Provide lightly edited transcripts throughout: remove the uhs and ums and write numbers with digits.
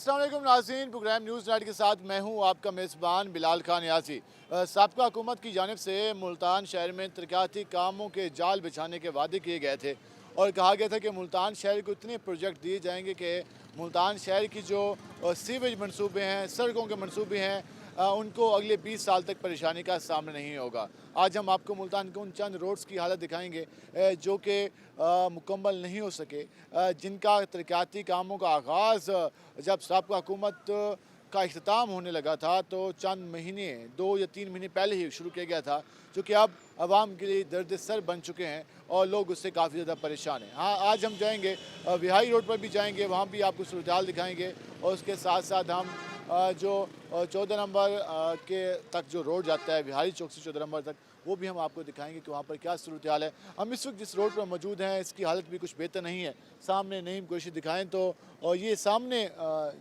अस्सलाम वालेकुम नाज़रीन, प्रोग्राम न्यूज़ नाइट के साथ मैं हूं आपका मेज़बान बिलाल खान यासी। साबका हुकूमत की जानिब से मुल्तान शहर में तरक्याती कामों के जाल बिछाने के वादे किए गए थे और कहा गया था कि मुल्तान शहर को इतने प्रोजेक्ट दिए जाएंगे कि मुल्तान शहर की जो सीवेज मनसूबे हैं, सड़कों के मनसूबे हैं, उनको अगले 20 साल तक परेशानी का सामना नहीं होगा। आज हम आपको मुल्तान के उन चंद रोड्स की हालत दिखाएंगे जो कि मुकम्मल नहीं हो सके, जिनका तरक्याती कामों का आगाज़ जब साबका हुकूमत का इख्तिताम होने लगा था तो चंद महीने 2 या 3 महीने पहले ही शुरू किया गया था, जो कि अब आवाम के लिए दर्द सर बन चुके हैं और लोग उससे काफ़ी ज़्यादा परेशान हैं। हाँ, आज हम जाएंगे विहाई रोड पर भी जाएंगे, वहाँ भी आपको सूरत हाल दिखाएंगे और उसके साथ साथ हम जो 14 नंबर के तक जो रोड जाता है विहारी चौक से 14 नंबर तक, वो भी हम आपको दिखाएंगे कि वहाँ पर क्या सूरत हाल है। हम इस वक्त जिस रोड पर मौजूद हैं इसकी हालत भी कुछ बेहतर नहीं है। सामने नईम कोशिश दिखाएं तो और ये सामने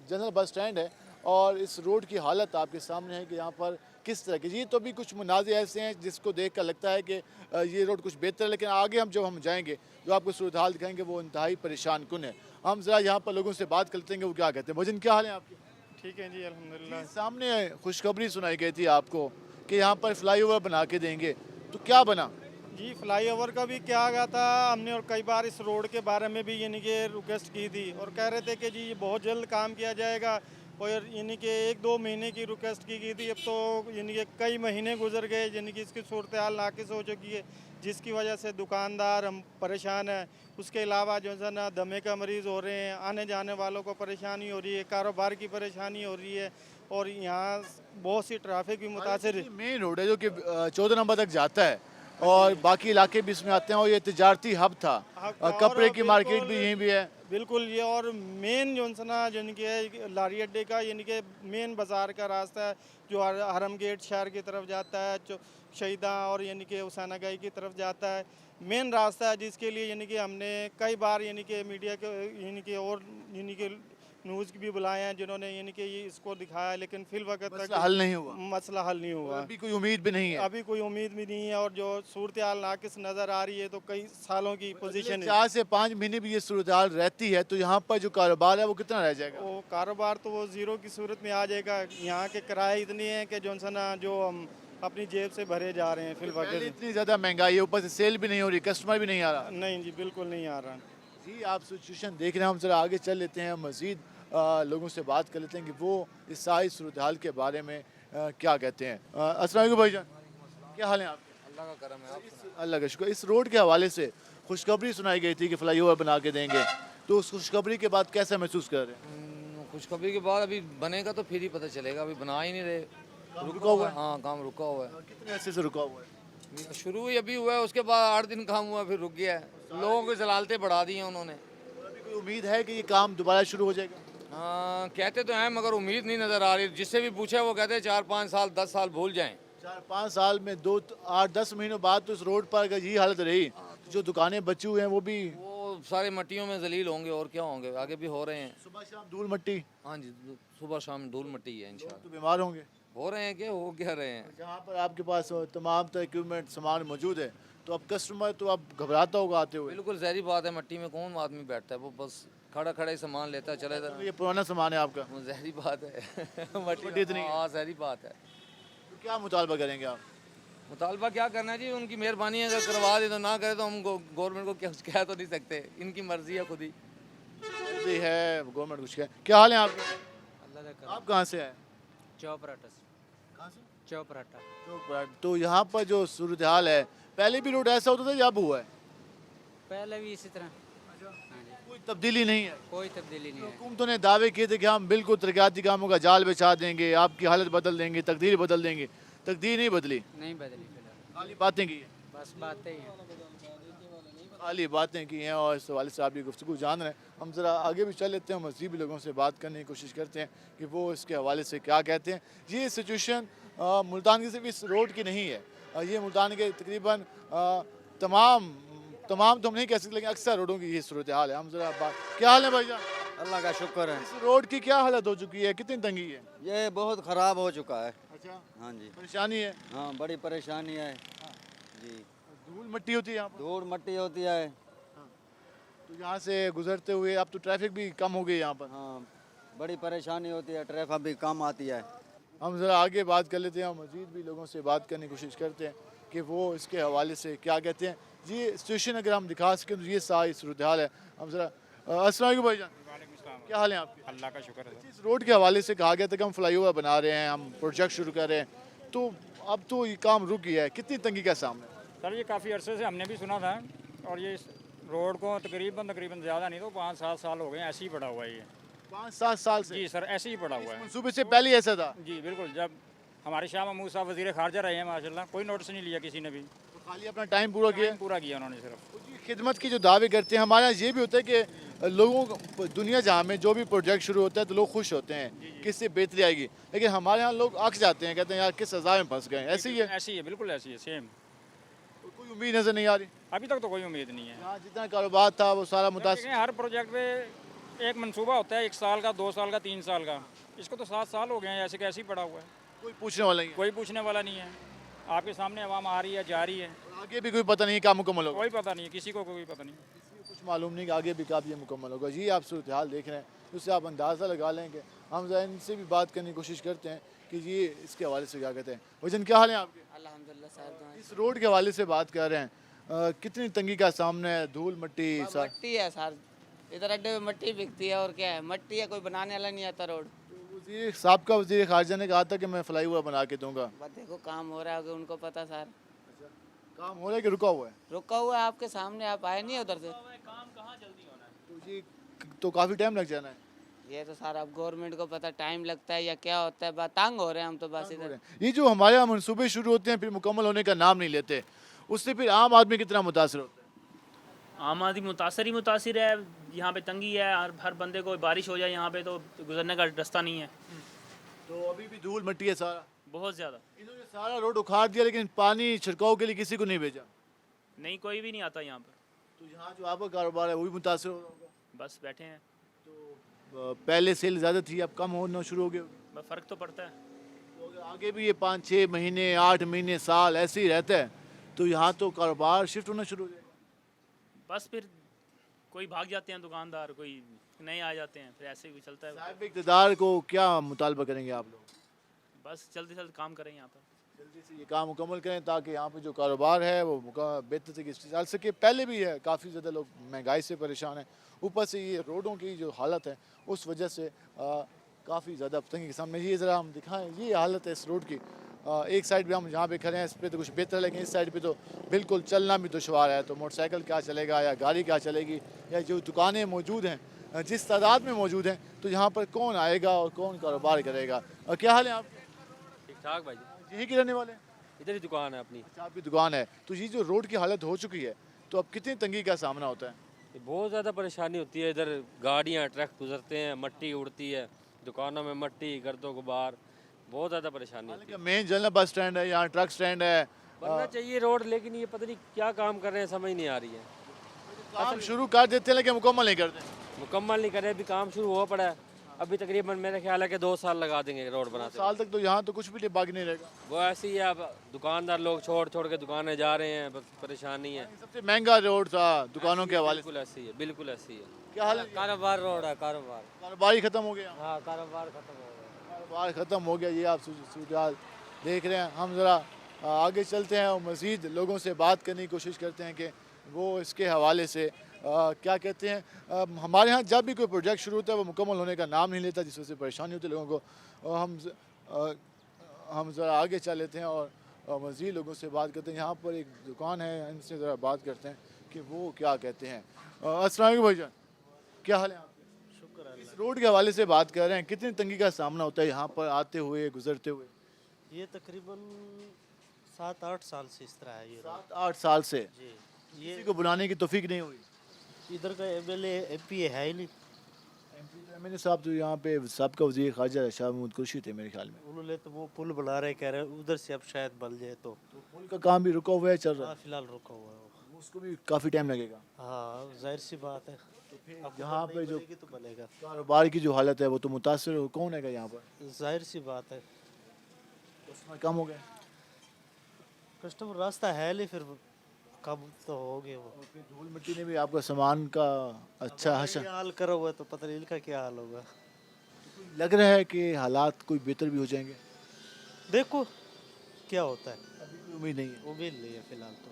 जनरल बस स्टैंड है और इस रोड की हालत आपके सामने है कि यहाँ पर किस तरह की, ये तो भी कुछ मुनाज़े ऐसे हैं जिसको देख कर लगता है कि ये रोड कुछ बेहतर है, लेकिन आगे हम जब हम जाएंगे जो आपको सूरत हाल दिखाएंगे वो इंतहाई परेशान कुन है। हम ज़रा यहाँ पर लोगों से बात करते हैं वो क्या कहते हैं। भजन, क्या हाल है आपके? ठीक है जी, अल्हम्दुलिल्लाह। सामने खुशखबरी सुनाई गई थी आपको कि यहाँ पर फ्लाईओवर बना के देंगे, तो क्या बना? जी, फ्लाईओवर का भी क्या गया था, हमने और कई बार इस रोड के बारे में भी यानी कि रिक्वेस्ट की थी और कह रहे थे कि जी ये बहुत जल्द काम किया जाएगा और यानी कि 1-2 महीने की रिक्वेस्ट की गई थी। अब तो यानी कि कई महीने गुजर गए, यानी कि इसकी सूरत हाल नाकिस हो चुकी है, जिसकी वजह से दुकानदार हम परेशान हैं। उसके अलावा जो है ना दमे का मरीज़ हो रहे हैं, आने जाने वालों को परेशानी हो रही है, कारोबार की परेशानी हो रही है और यहाँ बहुत सी ट्रैफिक भी मुतासर। मेन रोड है जो कि 14 नंबर तक जाता है और बाकी इलाके भी इसमें आते हैं और ये तिजारती हब था। कपड़े की मार्केट भी यहीं भी है। बिल्कुल, ये और मेन जो है ना यानी कि लारी अड्डे का यानी कि मेन बाज़ार का रास्ता है जो हरम गेट शहर की तरफ जाता है, जो शहीदा और यानी कि हुसैनागाई की तरफ जाता है, मेन रास्ता है जिसके लिए यानी कि हमने कई बार यानी कि मीडिया के यानी कि और यानी कि न्यूज़ भी बुलाए हैं जिन्होंने यानी कि ये इसको दिखाया, लेकिन फिल वक्त तक मसला हल नहीं हुआ। मसला हल नहीं हुआ। अभी कोई उम्मीद भी नहीं है। अभी कोई उम्मीद भी नहीं है और जो सूरत हाल नाकिस नज़र आ रही है तो कई सालों की पोजीशन है। 4 से 5 महीने भी ये सूरत हाल रहती है तो यहाँ पर जो कारोबार है वो कितना रह जाएगा? वो कारोबार तो वो ज़ीरो की सूरत में आ जाएगा। यहाँ के किराए इतने हैं कि जो है ना जो हम अपनी जेब से भरे जा रहे हैं फिल पहले वक्त। इतनी ज़्यादा महंगाई है, ऊपर से सेल भी नहीं हो रही, कस्टमर भी नहीं आ रहा। नहीं जी, बिल्कुल नहीं आ रहा। जी, आप सिचुएशन देख रहे हैं, हम जरा आगे चल लेते हैं, मज़ीद लोगों से बात कर लेते हैं कि वो इस सारी सूरत हाल के बारे में क्या कहते हैं। अस्सलाम वालेकुम भाईजान, क्या हाल है आपके? अल्लाह का करम है। आप अल्लाह का शुक्र। इस रोड के हवाले से खुशखबरी सुनाई गई थी कि फ्लाईओवर बना के देंगे, तो उस खुशखबरी के बाद कैसा महसूस कर रहे हैं? खुशखबरी के बाद अभी बनेगा तो फिर ही पता चलेगा, अभी बना ही नहीं रहे। रुका हुआ है? हाँ, काम रुका हुआ है। कितने अरसे से रुका हुआ है? शुरू ही अभी हुआ है, उसके बाद 8 दिन काम हुआ फिर रुक गया है। लोगों की जलालतें बढ़ा दी हैं उन्होंने। अभी कोई उम्मीद है कि ये काम दोबारा शुरू हो जाएगा? हाँ, कहते तो हैं मगर उम्मीद नहीं नज़र आ रही। जिससे भी पूछा वो कहते हैं 4-5 साल 10 साल भूल जाएं। 4-5 साल में 8-10 महीनों बाद तो इस रोड पर अगर यही हालत रही तो जो दुकानें बची हुई हैं वो भी वो सारे मट्टियों में जलील होंगे और क्या होंगे, आगे भी हो रहे हैं। सुबह शाम धूल मट्टी, हाँ जी, सुबह शाम धूल मट्टी है इंशाल्लाह। तो बीमार होंगे। हो रहे हैं क्या, हो क्या रहे हैं। जहाँ पर आपके पास तमाम तरह इक्विपमेंट सामान मौजूद है तो अब कस्टमर तो अब घबराता होगा आते हुए। बिल्कुल जहरी बात है, मट्टी में कौन आदमी बैठता है, वो बस खड़ा खड़ा ही सामान लेता है चले तो ये पुराना सामान है आपका, वो जहरी बात है। मट्टी इतनी है। हाँ, जहरी बात है। तो क्या मुतालबा करेंगे आप? मुतालबा क्या करना है जी, उनकी मेहरबानी है, अगर करवा दे तो, ना करे तो हम गवर्नमेंट को क्या कह तो नहीं सकते, इनकी मर्जी है खुद ही। ये है गवर्नमेंट कुछ क्या हाल है आपके? अल्लाह का आप कहाँ से हैं? चौपराटा कहाँ से? चौपराटा चौक। तो यहाँ पर जो सूरत हाल है, पहले भी रोड ऐसा होता था या अब हुआ है? पहले भी इसी तरह। हाँ जी, कोई तब्दीली नहीं है। कोई तब्दीली नहीं है। हुकूमतों ने दावे किए थे कि हम बिल्कुल तरक्याती कामों का जाल बिछा देंगे, आपकी हालत बदल देंगे, तकदीर बदल देंगे। तकदीर नहीं बदली, नहीं बदली फिलहाल, खाली बातें की हैं। बस बातें ही हैं। खाली बातें की हैं और इस हवाले से आपकी गुफ्तगू जान रहे हैं। हम ज़रा आगे भी चल लेते हैं, मज़ीद भी लोगों से बात करने की कोशिश करते हैं कि वो इसके हवाले से क्या कहते हैं। ये सिचुएशन मुल्तान की सिर्फ इस रोड की नहीं है, ये मुल्तान के तकरीबन तमाम तमाम तो हम नहीं कह सकते लेकिन अक्सर रोडों की ये सूरत हाल है। हम ज़रा बात, क्या हाल है भाईजान? अल्लाह का शुक्र है। इस रोड की क्या हालत हो चुकी है, कितनी तंगी है? ये बहुत ख़राब हो चुका है। अच्छा, हाँ जी, परेशानी है। हाँ बड़ी परेशानी है जी। धूल मट्टी होती है यहाँ पर, धूल मट्टी होती है। तो यहाँ से गुजरते हुए अब तो ट्रैफिक भी कम हो गई यहाँ पर। हाँ बड़ी परेशानी होती है, ट्रैफिक भी कम आती है। हम ज़रा आगे बात कर लेते हैं और मज़ीद भी लोगों से बात करने की कोशिश करते हैं कि वो इसके हवाले से क्या कहते हैं। जी सिचुएशन अगर हम दिखा सकें तो ये सारी सूरत हाल है। हम ज़रा अस्सलाम वालेकुम भाईजान, क्या हाल है आपके? अल्लाह का शुक्र है। इस रोड के हवाले से कहा गया था कि हम फ्लाईओवर बना रहे हैं, हम प्रोजेक्ट शुरू कर रहे हैं, तो अब तो ये काम रुक गया है, कितनी तंगी का सामना है? सर ये काफ़ी अरसे से हमने भी सुना था और ये इस रोड को तकरीबन तकरीबन ज़्यादा नहीं तो 5-7 साल हो गए ऐसे ही पड़ा हुआ है ये। 5-7 साल से जी सर ऐसे ही पड़ा हुआ है। मंसूबे से पहले ही ऐसा था? जी बिल्कुल, जब हमारे शाह महमूद साहब वज़ीर ख़ारजा रहे हैं माशाल्लाह, कोई नोटिस नहीं लिया किसी ने भी, तो खाली अपना टाइम पूरा किया? टाइम पूरा किया उन्होंने सिर्फ। तो जी खिदमत की जो दावे करते हैं, हमारे यहाँ ये भी होता है कि लोगों को दुनिया जहाँ में जो भी प्रोजेक्ट शुरू होता है तो लोग खुश होते हैं कि इससे बेहतरी आएगी, लेकिन हमारे यहाँ लोग अक जाते हैं, कहते हैं यार किस सज़ा में फंस गए। ऐसे ही है, ऐसी है, बिल्कुल ऐसी है, सेम। तो कोई उम्मीद नज़र नहीं आ रही। अभी तक तो कोई उम्मीद नहीं है। यहाँ जितना कारोबार था वो सारा मुतासर। देखें, हर प्रोजेक्ट पे एक मनसूबा होता है, 1 साल का, 2 साल का, 3 साल का। इसको तो 7 साल हो गए हैं ऐसे कैसे ही पड़ा हुआ है, कोई पूछने वाला नहीं है, कोई पूछने वाला नहीं है। आपके सामने आवाम आ रही है, जा रही है, और आगे भी कोई पता नहीं काम मुकम्मल होगा। कोई पता नहीं है, किसी को कोई पता नहीं। कुछ मालूम नहीं कि आगे भी कब ये मुकम्मल होगा। जी आप सूरत हाल देख रहे हैं, उससे आप अंदाज़ा लगा लें कि हम ज़रा इनसे भी बात करने की कोशिश करते हैं कि ये इसके हवाले से क्या कहते हैं। वजन क्या हाल है आपके? अल्हम्दुलिल्लाह साहब। इस रोड के हवाले से बात कर रहे हैं, कितनी तंगी का सामना है, धूल मिट्टी सा। मट्टी है सर, इधर अड्डे में मट्टी बिकती है और क्या है, मट्टी है, कोई बनाने वाला नहीं आता रोड। वज़ीर साहब का वज़ीर ख़ारजा ने कहा था कि मैं फ्लाईओवर बना के दूंगा। बस देखो काम हो रहा है, उनको पता सर। काम हो रहा है कि रुका हुआ है? रुका हुआ है आपके सामने, आप आए नहीं उधर से। तो जी तो काफ़ी टाइम लग जाना है। ये तो सर अब गवर्नमेंट को पता टाइम लगता है या क्या होता है, बस तंग हो रहे हैं हम तो बस इधर। ये जो हमारे यहाँ मनसूबे शुरू होते हैं फिर मुकम्मल होने का नाम नहीं लेते, उससे फिर आम आदमी कितना मुतासर होता है? आम आदमी मुतासर ही मुतासर है। यहाँ पे तंगी है, हर बंदे को बारिश हो जाए यहाँ पे तो गुजरने का रास्ता नहीं है, तो अभी भी धूल मिट्टी है सारा। बहुत ज़्यादा। इन्होंने सारा रोड उखाड़ दिया लेकिन पानी छिड़काव के लिए किसी को नहीं भेजा। नहीं, कोई भी नहीं आता यहाँ पर, तो यहाँ जो आपका कारोबार है वो भी मुतासर हो रहा होगा। बस बैठे हैं। पहले सेल ज़्यादा थी, अब कम होना शुरू हो गया। बस फ़र्क तो पड़ता है। तो अगर आगे भी ये 5-6 महीने 8 महीने साल ऐसे ही रहता है तो यहाँ तो कारोबार शिफ्ट होना शुरू हो जाएगा। बस फिर कोई भाग जाते हैं दुकानदार, कोई नए आ जाते हैं, फिर ऐसे ही चलता है। साहिब इक़्तिदार को क्या मुतालबा करेंगे आप लोग? बस जल्दी से जल्दी काम करें यहाँ पर। जल्दी से ये काम मुकम्मल करें ताकि यहाँ पे जो कारोबार है वो बेहतर तरीके से चल सके। पहले भी है, काफ़ी ज़्यादा लोग महंगाई से परेशान हैं, ऊपर से ये रोडों की जो हालत है उस वजह से काफ़ी ज़्यादा तंगी के सामने। ये ज़रा हम दिखाएं, ये हालत है इस रोड की। एक साइड पे हम जहाँ पे खड़े हैं इस पे तो कुछ बेहतर है, लेकिन इस साइड पे तो बिल्कुल चलना भी दुश्वार है। तो मोटरसाइकिल क्या चलेगा या गाड़ी क्या चलेगी, या जो दुकानें मौजूद हैं जिस तादाद में मौजूद हैं, तो यहाँ पर कौन आएगा और कौन कारोबार करेगा। क्या हाल है आप? ठीक ठाक भाई, यहीं के रहने वाले हैं? इधर ही दुकान है अपनी। अच्छा, आपकी दुकान है। तो ये जो रोड की हालत हो चुकी है तो अब कितनी तंगी का सामना होता है? ये बहुत ज़्यादा परेशानी होती है। इधर गाड़ियाँ ट्रक गुजरते हैं, मट्टी उड़ती है, दुकानों में मट्टी, गर्दों गुबार, बहुत ज़्यादा परेशानी होती है। मेन जनरल बस स्टैंड है, यहाँ ट्रक स्टैंड है, बनना चाहिए रोड, लेकिन ये पता नहीं क्या काम कर रहे हैं, समझ नहीं आ रही है। काम शुरू कर देते हैं लेकिन मुकम्मल नहीं करते। मुकम्मल नहीं करे, अभी काम शुरू हुआ पड़ा है, अभी तकरीबन मेरे ख्याल है कि 2 साल लगा देंगे रोड बनाते। साल तक तो यहाँ तो कुछ भी बाकी नहीं रहेगा। वो ऐसे ही है, अब दुकानदार लोग छोड़ छोड़ के दुकानें जा रहे हैं, बस परेशानी है। सबसे महंगा रोड था दुकानों के हवाले से। बिल्कुल ऐसी है, बिल्कुल ऐसी है। क्या हाल है? कारोबार रोड है, कारोबार। कारोबार ही खत्म हो गया। हाँ, कारोबार खत्म हो गया। कारोबार खत्म हो गया, ये आप सूरत देख रहे हैं। हम ज़रा आगे चलते हैं और मज़ीद लोगों से बात करने की कोशिश करते हैं कि वो इसके हवाले से क्या कहते हैं। हमारे यहाँ जब भी कोई प्रोजेक्ट शुरू होता है वो मुकम्मल होने का नाम नहीं लेता, जिस वजह से परेशानी होती है लोगों को। और हम ज़रा आगे चल लेते हैं और मज़ीद लोगों से बात करते हैं। यहाँ पर एक दुकान है, इनसे ज़रा बात करते हैं कि वो क्या कहते हैं। अस्सलाम वालेकुम भाईजान, क्या हाल है आपके? शुक्र है। इस रोड के हवाले से बात कर रहे हैं, कितनी तंगी का सामना होता है यहाँ पर आते हुए गुजरते हुए? ये तकरीबन 7-8 साल से इस तरह है ये रोड। 7-8 साल से जी, किसी ये को बुलाने की तौफीक नहीं हुई। इधर का एमएलए एमपी है ही नहीं। एमएलए साहब तो यहाँ पे सबका वज़ीर ख़ारजा शाह महमूद कुरैशी थे मेरे ख्याल में। उन्होंने तो वो पुल बना रहे, कह रहे हैं उधर से अब शायद बन जाए। तो पुल का काम भी रुका हुआ है, चल रहा हाँ, फिलहाल रुका हुआ है वो। उसको भी काफ़ी टाइम लगेगा। हाँ, जाहिर सी बात है। अब यहाँ पे जो बनेगी तो बनेगा, कारोबार की जो हालत है वो तो मुतासर कौन है यहाँ पर? जाहिर सी बात है। कस्टमर कम हो गए, कस्टमर रास्ता है नहीं, फिर कब तो हो गए वो। फिर धूल मिट्टी ने भी आपका सामान का अच्छा हमारा हशर। ये हाल करा हुआ है तो पता नहीं इनका क्या हाल होगा। लग रहा है कि हालात कोई बेहतर भी हो जाएंगे? देखो क्या होता है, अभी कोई उम्मीद नहीं है। उम्मीद नहीं है फिलहाल तो।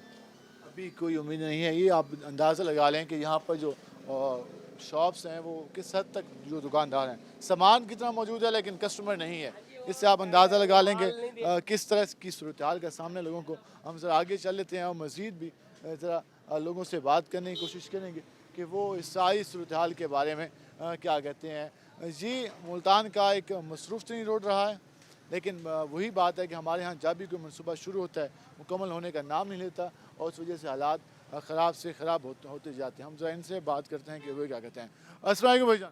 अभी कोई उम्मीद नहीं है। ये आप अंदाज़ा लगा लें कि यहाँ पर जो शॉप्स हैं वो किस हद तक, जो दुकानदार हैं, सामान कितना मौजूद है लेकिन कस्टमर नहीं है। इससे आप अंदाज़ा लगा लेंगे किस तरह की सूरत हाल का सामने लोगों को। हम ज़रा आगे चल लेते हैं और मज़ीद भी ज़रा लोगों से बात करने की कोशिश करेंगे कि वो इस सारी सूरत हाल के बारे में क्या कहते हैं। जी, मुल्तान का एक मसरूफ़ तरीन रोड रहा है, लेकिन वही बात है कि हमारे यहाँ जब भी कोई मनसूबा शुरू होता है मुकम्मल होने का नाम नहीं लेता और उस वजह से हालात ख़राब से ख़राब होते जाते हैं। हम जरा इनसे बात करते हैं कि वो क्या कहते हैं। अस्सलाम वालेकुम भाईजान,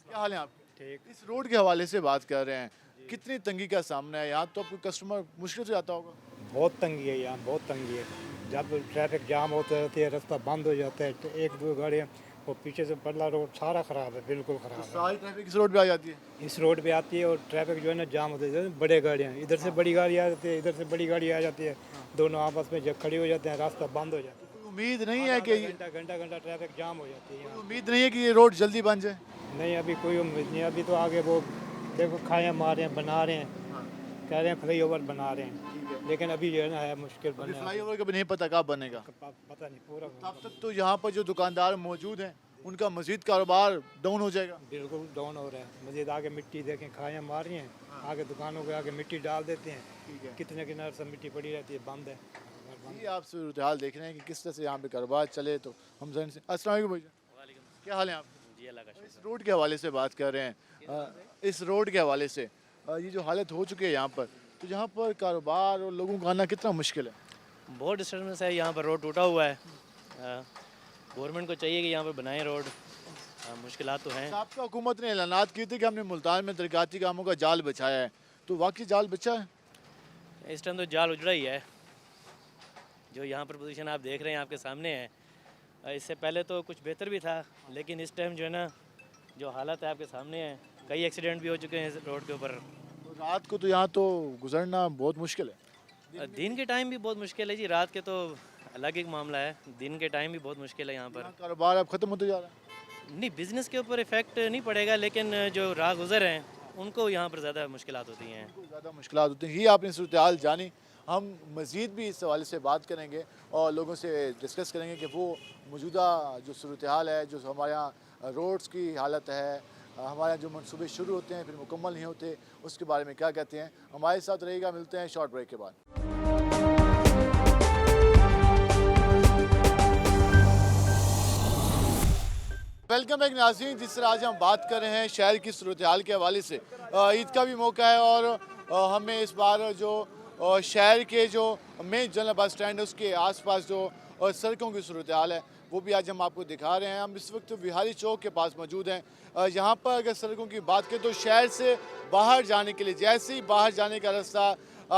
क्या हाल है आपके? ठीक। इस रोड के हवाले से बात कर रहे हैं, कितनी तंगी का सामना है यहाँ? तो आपको कस्टमर मुश्किल से आता होगा। बहुत तंगी है यहाँ, बहुत तंगी है। जब ट्रैफिक जाम होता रहती है, रास्ता बंद हो जाता है, तो एक दो गाड़ियाँ, वो पीछे से पड़ला रोड सारा ख़राब है, बिल्कुल ख़राब है। सारी ट्रैफिक इस रोड पे आ जाती है। इस रोड पे आती है और ट्रैफिक जो है ना जाम होते हैं। बड़े गाड़ियाँ इधर से बड़ी गाड़ी आ जाती है, इधर से बड़ी गाड़ी आ जाती है, दोनों आपस में जब खड़ी हो जाते हैं, रास्ता बंद हो जाता है। उम्मीद नहीं है कि घंटा ट्रैफिक जाम हो जाती है यहाँ। उम्मीद नहीं है कि ये रोड जल्दी बन जाए। नहीं, अभी कोई उम्मीद नहीं। अभी तो आगे वो देखो खाया मार रहे हैं, बना रहे हैं, कह रहे हैं फ्लाई ओवर बना रहे हैं, लेकिन अभी जो है ना है मुश्किल बने। फ्लाईओवर का भी नहीं पता कब बनेगा। पता नहीं पूरा। तब तक तो यहाँ पर जो दुकानदार मौजूद हैं उनका मजीद कारोबार डाउन हो जाएगा। बिल्कुल डाउन हो रहा है। मजीद आगे मिट्टी देखें, खाया मार रही हैं, आगे दुकानों के आगे मिट्टी डाल देते हैं, कितने किनारे सब मिट्टी पड़ी रहती है, बंद है। ये आप सूरत हाल देख रहे हैं कि किस तरह से यहाँ पे कारोबार चले। तो हम जन से अस्सलाम वालेकुम भैया, क्या हाल है आपके? जी अल्लाह का इस रोड के हवाले से बात कर रहे हैं। इस रोड के हवाले से ये जो हालत हो चुकी है यहाँ पर, तो यहाँ पर कारोबार और लोगों का आना कितना मुश्किल है? बहुत डिस्टर्बेंस है यहाँ पर। रोड टूटा हुआ है, गवर्नमेंट को चाहिए कि यहाँ पर बनाए रोड। मुश्किलात तो हैं। आपका हुकूमत ने ऐलानात किए थे कि हमने मुल्तान में तरक्याती कामों का जाल बिछाया है, तो वाकई जाल बिछा है? इस टाइम तो जाल उजड़ा ही है। जो यहाँ पर पोजीशन आप देख रहे हैं आपके सामने है। इससे पहले तो कुछ बेहतर भी था, लेकिन इस टाइम जो है ना, जो हालत है आपके सामने है, कई एक्सीडेंट भी हो चुके हैं इस रोड के ऊपर। तो रात को तो यहाँ तो गुजरना बहुत मुश्किल है। दिन के टाइम भी बहुत मुश्किल है जी, रात के तो अलग एक मामला है, दिन के टाइम भी बहुत मुश्किल है यहाँ पर। कारोबार अब ख़त्म होते जा रहा है? नहीं, बिज़नेस के ऊपर इफेक्ट नहीं पड़ेगा, लेकिन जो राह गुज़र हैं उनको यहाँ पर ज़्यादा मुश्किलात होती हैं। ज़्यादा मुश्किलात होती हैं। ये आपने सूरत हाल जानी। हम मज़ीद भी इस हवाले से बात करेंगे और लोगों से डिस्कस करेंगे कि वो मौजूदा जो सूरत हाल है, जो हमारे यहाँ रोड्स की हालत है, हमारे यहाँ जो मनसूबे शुरू होते हैं फिर मुकम्मल नहीं होते, उसके बारे में क्या कहते हैं। हमारे साथ रहेगा, मिलते हैं शॉर्ट ब्रेक के बाद। वेलकम बैक नाज़रीन। जिस तरह आज हम बात कर रहे हैं शहर की सूरत हाल के हवाले से, ईद का भी मौका है और हमें इस बार जो शहर के जो मेन जनरल बस स्टैंड है उसके आसपास जो सड़कों की सूरत हाल है वो भी आज हम आपको दिखा रहे हैं। हम इस वक्त विहारी चौक के पास मौजूद हैं। यहाँ पर अगर सड़कों की बात करें तो शहर से बाहर जाने के लिए, जैसे ही बाहर जाने का रास्ता,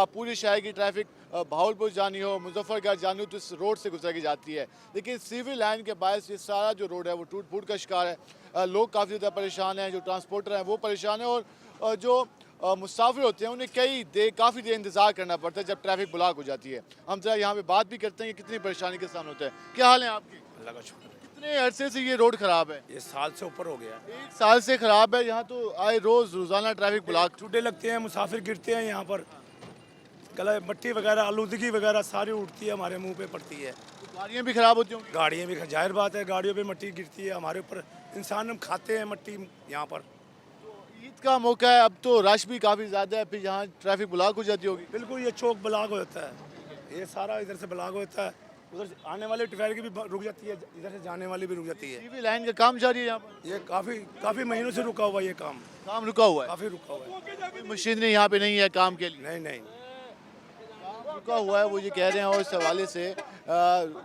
पूरे शहर की ट्रैफिक भावलपुर जानी हो, मुजफ्फरगढ़ जानी हो, तो इस रोड से गुजर के जाती है। लेकिन सीवर लाइन के बायस ये सारा जो रोड है वो टूट फूट का शिकार है। लोग काफ़ी ज़्यादा परेशान हैं, जो ट्रांसपोर्टर हैं वो परेशान हैं और जो मुसाफिर होते हैं उन्हें काफ़ी देर इंतज़ार करना पड़ता है जब ट्रैफिक ब्लॉक हो जाती है। हम जरा यहाँ पे बात भी करते हैं कि कितनी परेशानी के सामने होता है। क्या हाल है आपके? अल्लाह का शुक्र। कितने अरसे से ये रोड ख़राब है? ये साल से ऊपर हो गया। 1 साल से ख़राब है। यहाँ तो आए रोज़ाना ट्रैफिक ब्लॉक, चूटे लगते हैं, मुसाफिर गिरते हैं यहाँ पर, गला मट्टी वगैरह आलूदगी वगैरह सारी उठती है, हमारे मुंह पे पड़ती है। गाड़ियाँ भी ख़राब होती होंगी। गाड़ियाँ भी, जाहिर बात है, गाड़ियों पे मट्टी गिरती है हमारे ऊपर, इंसान हम खाते हैं मट्टी यहाँ पर। ईद का मौका है, अब तो रश भी काफ़ी ज़्यादा है, फिर यहाँ ट्रैफिक ब्लॉक हो जाती होगी। बिल्कुल, ये चौक ब्लॉक हो जाता है, ये सारा इधर से ब्लॉक होता है, उधर से आने वाली ट्रैफिक भी रुक जाती है, इधर से जाने वाली भी रुक जाती है। सीवी लाइन का काम जारी है यहाँ पर? ये काफ़ी महीनों से रुका हुआ है, ये काम रुका हुआ है, काफ़ी रुका हुआ है। मशीनरी यहाँ पे नहीं है काम के लिए? नहीं रुका हुआ है, वो ये कह रहे हैं, और इस हवाले से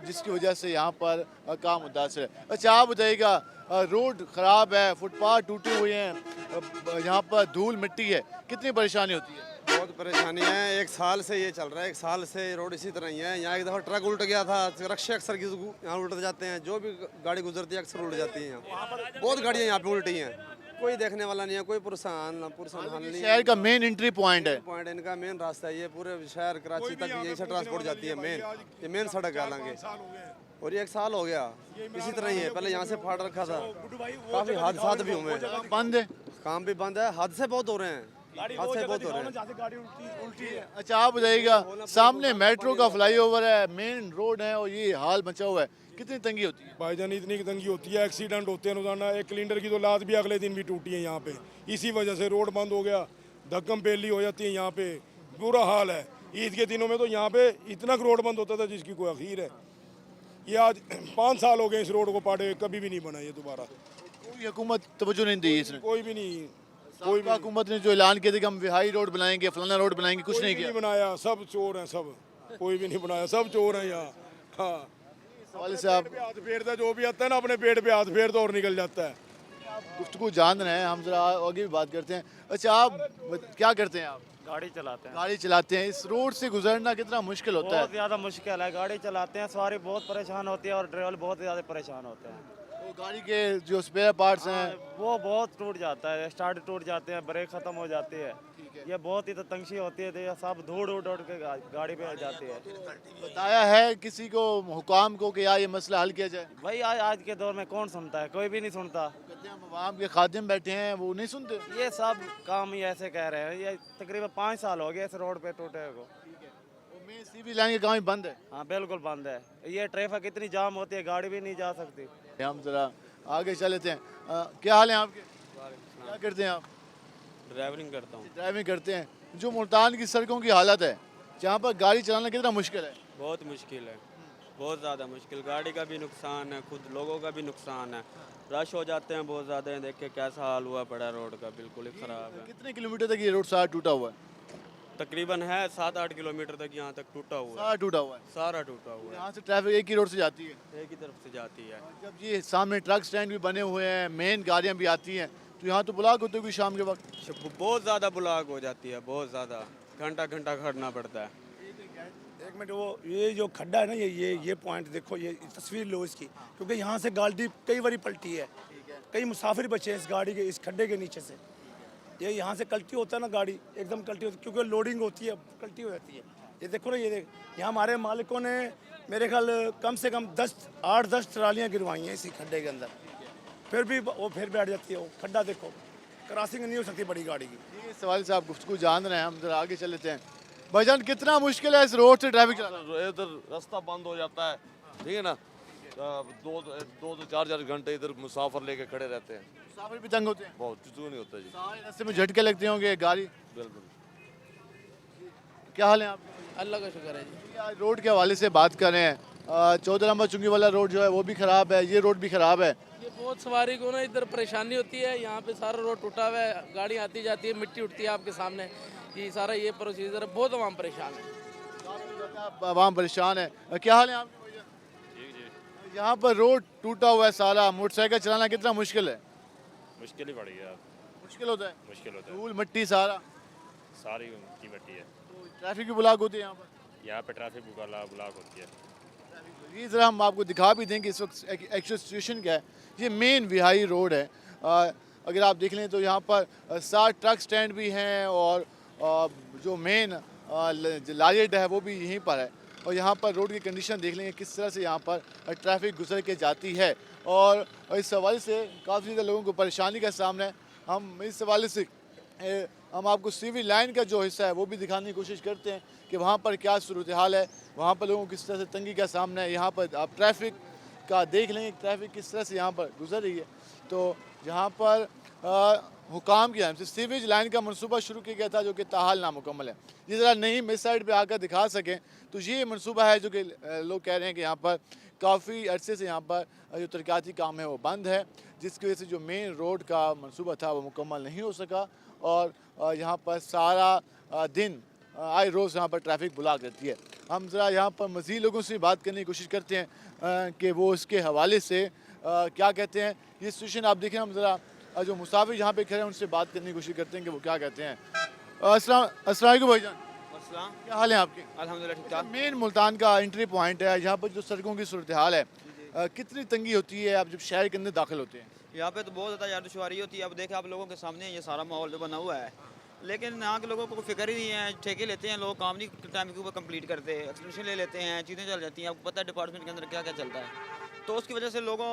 जिसकी वजह से यहाँ पर काम मुतासर है। अच्छा, आप बताइएगा, रोड ख़राब है, फुटपाथ टूटे हुए हैं, यहाँ पर धूल मिट्टी है, कितनी परेशानी होती है? बहुत परेशानी है। 1 साल से ये चल रहा है, 1 साल से रोड इसी तरह ही है। यहाँ एक दफ़ा ट्रक उल्ट गया था, रक्शे अक्सर यहाँ उल्ट जाते हैं, जो भी गाड़ी गुजरती है अक्सर उल्ट जाती है। यहाँ बहुत गाड़ियाँ यहाँ पे उल्टी हैं, कोई देखने वाला नहीं है, कोई पुरसान नहीं। शहर का मेन एंट्री पॉइंट है, इनका मेन रास्ता है, ये पूरे शहर कराची तक यही से ट्रांसपोर्ट जाती है। ये मेन सड़क है हालांकि, और ये 1 साल हो गया इसी तरह ही है। पहले यहाँ से फाड़ रखा था, काफ़ी हादसा भी हुए हैं। बंद है, काम भी बंद है, हादसे बहुत हो रहे हैं, हादसे बहुत हो रहे हैं। जहाँ से गाड़ी उल्टी है। अच्छा आप बताइएगा, सामने मेट्रो का फ्लाईओवर है, मेन रोड है और ये हाल मचा हुआ है, कितनी तंगी होती है? भाईजान इतनी की तंगी होती है, एक्सीडेंट होते हैं रोजाना। एक सिलेंडर की तो लात भी अगले दिन भी टूटी है यहाँ पे, इसी वजह से रोड बंद हो गया, धक्कम पेली हो जाती है यहाँ पे, बुरा हाल है। ईद के दिनों में तो यहाँ पे इतना रोड बंद होता था जिसकी कोई आखिर है। ये आज 5 साल हो गए इस रोड को पाटे, कभी भी नहीं बना ये दोबारा। कोई हुकूमत तवज्जो नहीं दी इसने? कोई भी नहीं। कोई भी हुकूमत ने जो ऐलान किया था कि हम विहाई रोड बनाएंगे, फलाना रोड बनाएंगे, कुछ नहीं किया। बनाया, सब चोर हैं सब, कोई भी नहीं बनाया, सब चोर हैं यहाँ। हाँ, सवाल से आप हाथ फेरता है, जो भी आता है ना अपने पेट पे हाथ फेरता और निकल जाता है। गुफ्तगू जान रहे हैं, हम जरा आगे भी बात करते हैं। अच्छा आप क्या करते हैं? आप गाड़ी चलाते हैं। गाड़ी चलाते हैं, इस रोड से गुजरना कितना मुश्किल होता है? बहुत ज़्यादा मुश्किल है, गाड़ी चलाते हैं, सवारी बहुत परेशान होती है और ड्राइवर बहुत ज़्यादा परेशान होते हैं। तो गाड़ी के जो स्पेयर पार्ट्स हैं वो बहुत टूट जाता है, स्टार्ट टूट जाते हैं, ब्रेक ख़त्म हो जाती है, ये बहुत ही तो तंगी होती है, तो ये सब धूड़ उड़ उड़ के गाड़ी पे जाती है। बताया है किसी को, हुकाम को, कि यार ये मसला हल किया जाए? भाई आज के दौर में कौन सुनता है, कोई भी नहीं सुनता। कहते हैं हम आवाम के खादिम बैठे हैं, वो नहीं सुनते। ये सब काम ही ऐसे कह रहे हैं, ये तकरीबन 5 साल हो गए इस रोड पे टूटे को। मेन सीवी लाइन के काम ही बंद है। हाँ बिल्कुल बंद है, ये ट्रैफिक इतनी जाम होती है, गाड़ी भी नहीं जा सकती। हम जरा आगे चल लेते हैं। क्या हाल है आपके? क्या करते हैं आप? ड्राइविंग करता हूँ। ड्राइविंग करते हैं। जो मुल्तान की सड़कों की हालत है, जहाँ पर गाड़ी चलाना कितना मुश्किल है? बहुत मुश्किल है, बहुत ज़्यादा मुश्किल। गाड़ी का भी नुकसान है, खुद लोगों का भी नुकसान है, रश हो जाते हैं बहुत ज़्यादा। देख के कैसा हाल हुआ पड़ा रोड का, बिल्कुल ही ख़राब है। कितने किलोमीटर तक ये रोड सारा टूटा हुआ है? तकरीबन है 7-8 किलोमीटर तक यहाँ तक टूटा हुआ है। सारा टूटा हुआ है? सारा टूटा हुआ है। यहाँ से ट्रैफिक एक ही रोड से जाती है? एक ही तरफ से जाती है। जब ये सामने ट्रक स्टैंड भी बने हुए हैं, मेन गाड़ियाँ भी आती हैं, तो यहाँ तो ब्लॉक होते होगी शाम के वक्त? बहुत ज़्यादा ब्लॉक हो जाती है, बहुत ज़्यादा, घंटा घंटा खड़ना पड़ता है। एक मिनट, वो ये जो खड्डा है ना, ये पॉइंट देखो, ये तस्वीर लो इसकी, क्योंकि यहाँ से गाड़ी कई बारी पलटी है, कई मुसाफिर बचे हैं इस गाड़ी के, इस खड्डे के नीचे से। ये यहाँ से कल्टी होता है ना, गाड़ी एकदम कल्टी होती है, क्योंकि लोडिंग होती है, कल्टी हो जाती है। ये देखो ना, ये देख, यहाँ हमारे मालिकों ने मेरे ख्याल कम से कम 8-10 ट्रालियाँ गिरवाई हैं इसी खड्डे के अंदर, फिर भी वो फिर बैठ जाती है। वो खड्डा देखो, क्रॉसिंग नहीं हो सकती बड़ी गाड़ी की। इस सवाल से आप गुफ्तगू जान रहे हैं, हम जरा आगे चल लेते हैं। भाईजान कितना मुश्किल है इस रोड से ट्रैफिक चलाना? इधर रास्ता बंद हो जाता है, ठीक है ना, 2-4 घंटे इधर मुसाफिर लेके खड़े रहते हैं। मुसाफिर भी तंग होते हैं? बहुत कुछ नहीं होता जी। सारे रास्ते में झटके लगते होंगे गाड़ी? बिल्कुल। क्या हाल है आपका? अल्लाह का शुक्र है जी। आज रोड के हवाले से बात कर रहे हैं, 14 नंबर चुंगी वाला रोड जो है वो भी ख़राब है, ये रोड भी ख़राब है। ये बहुत सवारी को ना इधर परेशानी होती है, यहाँ पे सारा रोड टूटा हुआ है, गाड़ी आती जाती है, मिट्टी उठती है आपके सामने, ये सारा ये प्रोसीजर है, बहुत आवाम परेशान है। आवाम परेशान है। क्या हाल है आपके? यहाँ पर रोड टूटा हुआ है सारा, मोटरसाइकिल चलाना कितना मुश्किल है? मुश्किल ही पड़ गया। मुश्किल होता है? मुश्किल होता है। धूल मिट्टी सारा, सारी की मिट्टी है। ट्रैफिक की ब्लॉक होती है यहाँ पर? यहाँ पे ट्रैफिक ब्लॉक होती है। ये ज़रा हम आपको दिखा भी दें कि इस वक्त एक्चुअल सिचुएशन क्या है। ये मेन विहाई रोड है। अगर आप देख लें तो यहाँ पर 7 ट्रक स्टैंड भी हैं और जो मेन लाइट है वो भी यहीं पर है। और यहाँ पर रोड की कंडीशन देख लेंगे किस तरह से यहाँ पर ट्रैफिक गुजर के जाती है, और इस हवाले से काफ़ी ज़्यादा लोगों को परेशानी का सामना है। हम इस हवाले से हम आपको सीवी लाइन का जो हिस्सा है वो भी दिखाने की कोशिश करते हैं कि वहाँ पर क्या सूरत हाल है, वहाँ पर लोगों को किस तरह से तंगी का सामना है। यहाँ पर आप ट्रैफिक का देख लेंगे, ट्रैफिक किस तरह से यहाँ पर गुजर रही है। तो जहाँ पर हुकाम की हमसे सीवेज लाइन का मनसूबा शुरू किया गया था जो कि ताहाल नामुकम्मल है। ये ज़रा नहीं मिस साइड पे आकर दिखा सकें तो ये मनसूबा है जो कि लोग कह रहे हैं कि यहाँ पर काफ़ी अरसे से यहाँ पर जो तरक्याती काम है वो बंद है, जिसकी वजह से जो मेन रोड का मनसूबा था वो मुकम्मल नहीं हो सका और यहाँ पर सारा दिन आए रोज़ यहाँ पर ट्रैफिक ब्लॉक रहती है। हम ज़रा यहाँ पर मज़ीद लोगों से बात करने की कोशिश करते हैं कि वो इसके हवाले से क्या कहते हैं। ये सिचुएशन आप देखें, हम ज़रा जो मुसाफिर यहाँ पे खड़े हैं उनसे बात करने की कोशिश करते हैं कि वो क्या कहते हैं। अस्सलाम वालेकुम भाईजान, क्या हाल है आपके? अल्हम्दुलिल्लाह ठीक ठाक। मेन मुल्तान का एंट्री पॉइंट है, यहाँ पर जो सड़कों की सूरत हाल है कितनी तंगी होती है आप जब शहर के अंदर दाखिल होते हैं? यहाँ पे तो बहुत ज़्यादा यार दुश्वारी होती है। अब देखें आप लोगों के सामने ये सारा माहौल जो बना हुआ है, लेकिन यहाँ के लोगों को फिक्र ही नहीं है। ठेके लेते हैं लोग, काम नहीं टाइम के ऊपर कंप्लीट करते, एक्सटेंशन ले लेते हैं, चीज़ें चल जाती हैं। आपको पता है डिपार्टमेंट के अंदर क्या क्या चलता है, तो उसकी वजह से लोगों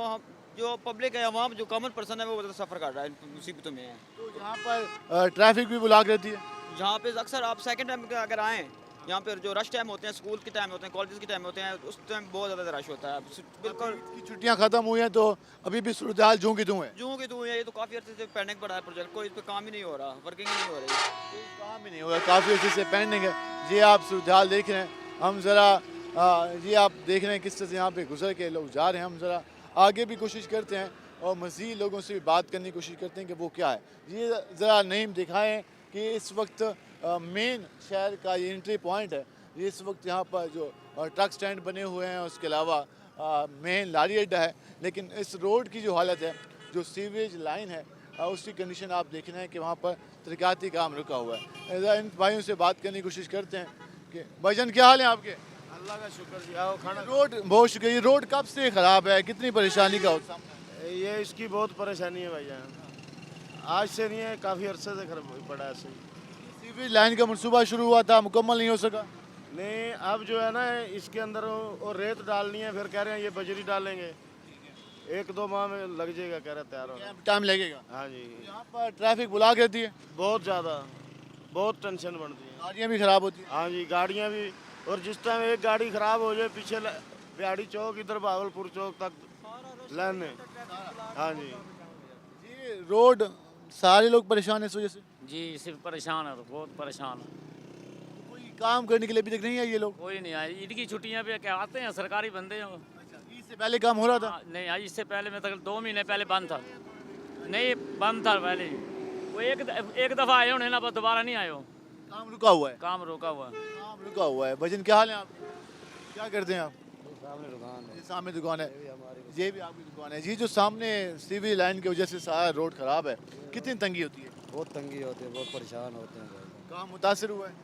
जो पब्लिक है, आवाम, जो कॉमन पर्सन है, वो सफ़र कर रहा है, मुसीबतों में है। तो यहाँ पर ट्रैफिक भी ब्लॉक रहती है। यहाँ पे अक्सर आप सेकंड टाइम अगर आएँ, यहाँ पर जो रश टाइम होते हैं, स्कूल के टाइम होते हैं, कॉलेज के टाइम होते हैं, उस टाइम बहुत ज़्यादा रश होता है। बिल्कुल छुट्टियाँ ख़त्म हुई हैं तो अभी भी सूरत हाल जूँ की तूँ है। जूँ की तूँ है, ये तो काफ़ी अर्से से पेंडिंग पड़ा है प्रोजेक्ट, कोई इस पर काम ही नहीं हो रहा, वर्किंग ही नहीं हो रही। काम ही नहीं हुआ, काफ़ी अच्छे से पेंडिंग है। ये आप सूरत हाल देख रहे हैं, हम ज़रा ये आप देख रहे हैं किस तरह से यहाँ पे गुजर के लोग जा रहे हैं। हम ज़रा आगे भी कोशिश करते हैं और मज़ीद लोगों से भी बात करने की कोशिश करते हैं कि वो क्या है। ये ज़रा नईम दिखाएँ कि इस वक्त मेन शहर का ये एंट्री पॉइंट है। ये इस वक्त यहाँ पर जो ट्रक स्टैंड बने हुए हैं, उसके अलावा मेन लारी अड्डा है, लेकिन इस रोड की जो हालत है, जो सीवेज लाइन है, उसकी कंडीशन आप देख रहे हैं कि वहाँ पर तरक्याती काम रुका हुआ है। ज़रा इन भाइयों से बात करने की कोशिश करते हैं कि भाईजान क्या हाल है आपके? अल्लाह का शुक्र जी। आओ खाना। रोड बहुत शुक्र। ये रोड कब से ख़राब है, कितनी परेशानी का सामना है? ये इसकी बहुत परेशानी है भाईजान, आज से नहीं है, काफ़ी अरसे से खराब पड़ा है। सीवेज लाइन का मनसूबा शुरू हुआ था, मुकम्मल नहीं हो सका। नहीं, अब जो है ना इसके अंदर वो रेत डालनी है, फिर कह रहे हैं ये बजरी डालेंगे, 1-2 माह में लग जाएगा, कह रहे तैयार होगा, टाइम लगेगा। हाँ जी। यहाँ पर ट्रैफिक ब्लॉक रहती है, बहुत ज़्यादा, बहुत टेंशन बढ़ती है। गाड़ियाँ भी ख़राब होती हैं। हाँ जी, गाड़ियाँ भी, और जिस टाइम एक गाड़ी ख़राब हो जाए, पीछे बिहाड़ी चौक, इधर भावलपुर चौक तक लाइन है। हाँ जी। ये रोड सारे लोग परेशान है इस वजह से। जी सिर्फ परेशान है, तो बहुत परेशान है। काम करने के लिए अभी तक नहीं है ये लोग? कोई नहीं आए, ईद की छुट्टियां पे क्या आते हैं, सरकारी बंदे हैं। इससे पहले काम हो रहा था? नहीं, आज इससे पहले में तक 2 महीने पहले बंद था। नहीं, बंद था पहले, वो एक दफ़ा आए होने ना, बस दोबारा नहीं आए हो। काम रुका हुआ है। काम रुका हुआ है। काम रुका हुआ है। भजन क्या हाल है आप? क्या करते हैं आप? सामने दुकान है। सामने दुकान है, ये भी आपकी दुकान है जी। जो सामने सीवी लाइन की वजह से सारा रोड ख़राब है, कितनी तंगी होती है? बहुत तंगी होती है, बहुत परेशान होते हैं। काम मुतासर हुआ है?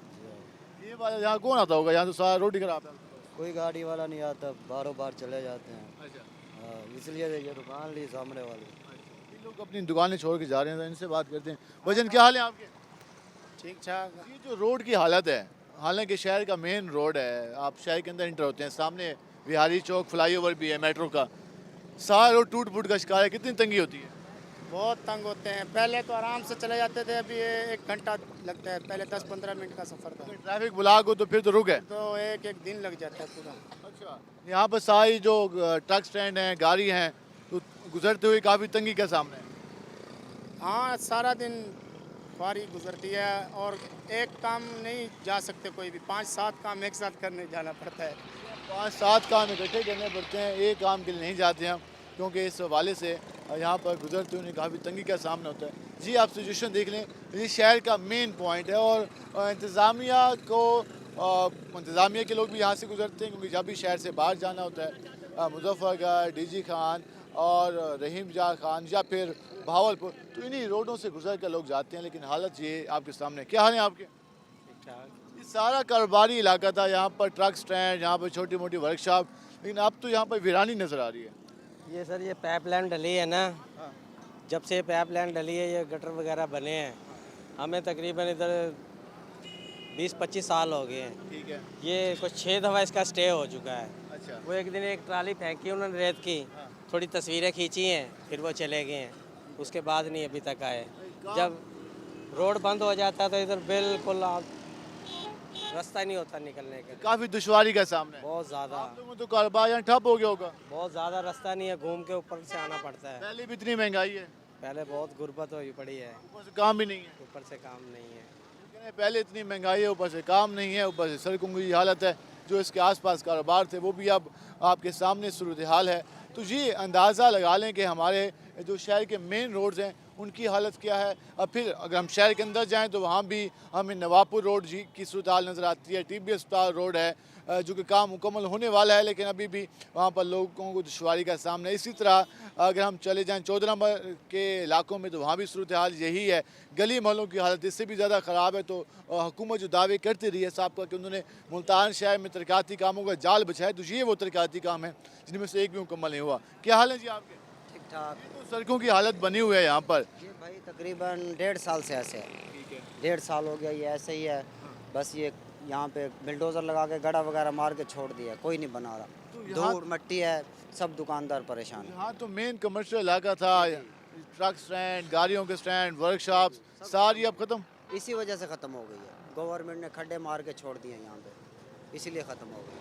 ये बात यहाँ कौन आता होगा? यहाँ तो सारा रोड ही खराब है। कोई गाड़ी वाला नहीं आता, बारों बार चले जाते हैं। अच्छा। हाँ, इसलिए ये दुकान ली सामने वाली। ये लोग अपनी दुकानें छोड़ के जा रहे हैं, तो इनसे बात करते हैं। भजन क्या हाल है आपके? ठीक ठाक। ये जो रोड की हालत है, हालांकि शहर का मेन रोड है, आप शहर के अंदर इंटर होते हैं, सामने बिहारी चौक फ्लाईओवर भी है मेट्रो का, सारा रोड टूट फूट का शिकार है। कितनी तंगी होती है? बहुत तंग होते हैं। पहले तो आराम से चले जाते थे, अभी 1 घंटा लगता है, पहले 10-15 मिनट का सफ़र था। ट्रैफिक ब्लॉक हो तो फिर तो रुक है, तो एक दिन लग जाता है पूरा। अच्छा। यहाँ पर सारी जो ट्रक स्टैंड हैं, गाड़ी हैं, तो गुजरते हुए काफ़ी तंगी का सामना है। हाँ, सारा दिन बारी गुजरती है और एक काम नहीं जा सकते, कोई भी 5-7 काम एक साथ करने जाना पड़ता है। 5-7 काम इकट्ठे करने पड़ते हैं, एक काम के लिए नहीं जाते हम, क्योंकि इस हवाले से यहाँ पर गुजरते हुए काफ़ी तंगी का सामना होता है जी। आप सिचुएशन देख लें, ये शहर का मेन पॉइंट है और इंतज़ामिया के लोग भी यहाँ से गुजरते हैं, क्योंकि जब भी शहर से बाहर जाना होता है, मुजफ्फरगढ़, डीजी खान और रहीम जा खान या फिर भावलपुर, तो इन्हीं रोडों से गुजर कर लोग जाते हैं। लेकिन हालत ये आपके सामने। क्या हाल है आपके? ये सारा कारोबारी इलाका था, यहाँ पर ट्रक स्टैंड, यहाँ पर छोटी मोटी वर्कशॉप, लेकिन अब तो यहाँ पर वीरानी नज़र आ रही है। ये सर, ये पाइपलाइन डली है ना, जब से पाइपलाइन डली है, ये गटर वगैरह बने हैं, हमें तकरीबन इधर 20-25 साल हो गए हैं। ठीक है। ये कुछ 6 दफ़ा इसका स्टे हो चुका है। अच्छा। वो एक दिन एक ट्राली फेंकी उन्होंने रेत की, थोड़ी तस्वीरें खींची हैं, फिर वो चले गए हैं, उसके बाद नहीं अभी तक आए। जब रोड बंद हो जाता है तो इधर बिल्कुल रास्ता नहीं होता निकलने का, काफ़ी दुश्वारी का सामना है। बहुत ज़्यादा। तो कारोबार यहाँ ठप हो गया होगा। बहुत ज़्यादा रास्ता नहीं है, घूम के ऊपर से आना पड़ता है। पहले भी इतनी महंगाई है, पहले बहुत गुर्बत हुई पड़ी है, ऊपर से काम भी नहीं है। ऊपर से काम नहीं है। पहले इतनी महंगाई है, ऊपर से काम नहीं है, ऊपर से सड़कों की हालत है। जो इसके आसपास कारोबार थे वो भी अब आपके सामने सूरत हाल है। तो ये अंदाज़ा लगा लें कि हमारे जो शहर के मेन रोड्स हैं उनकी हालत क्या है। अब फिर अगर हम शहर के अंदर जाएं तो वहाँ भी हमें नवाबपुर रोड जी की सूरत हाल नज़र आती है, टीबी अस्पताल रोड है, जो कि काम मुकम्मल होने वाला है, लेकिन अभी भी वहाँ पर लोगों को दुश्वारी का सामना है। इसी तरह अगर हम चले जाएं 14 नंबर के इलाकों में तो वहाँ भी सूरत हाल यही है। गली मोहल्लों की हालत इससे भी ज़्यादा ख़राब है। तो हुकूमत जो दावे करती रही है साहब का कि उन्होंने मुल्तान शहर में तरक्याती कामों का जाल बिछाया, तो ये वो तरक्याती काम है जिनमें से एक भी मुकम्मल नहीं हुआ। क्या हाल है जी आपके? ठीक ठाक। तो सड़कों की हालत बनी हुई है यहाँ पर। ये भाई तकरीबन 1.5 साल से ऐसे है। 1.5 साल हो गया ये ऐसे ही है। बस ये यहाँ पे बिल्डोज़र लगा के गड़ा वगैरह मार के छोड़ दिया, कोई नहीं बना रहा। धूल मट्टी है, सब दुकानदार परेशान है। यहाँ तो मेन कमर्शियल इलाका था, ट्रक स्टैंड, गाड़ियों के स्टैंड, वर्कशॉप सारी अब खत्म। इसी वजह से ख़त्म हो गई है, गवर्नमेंट ने खड्डे मार के छोड़ दिए यहाँ पे, इसीलिए ख़त्म हो गई।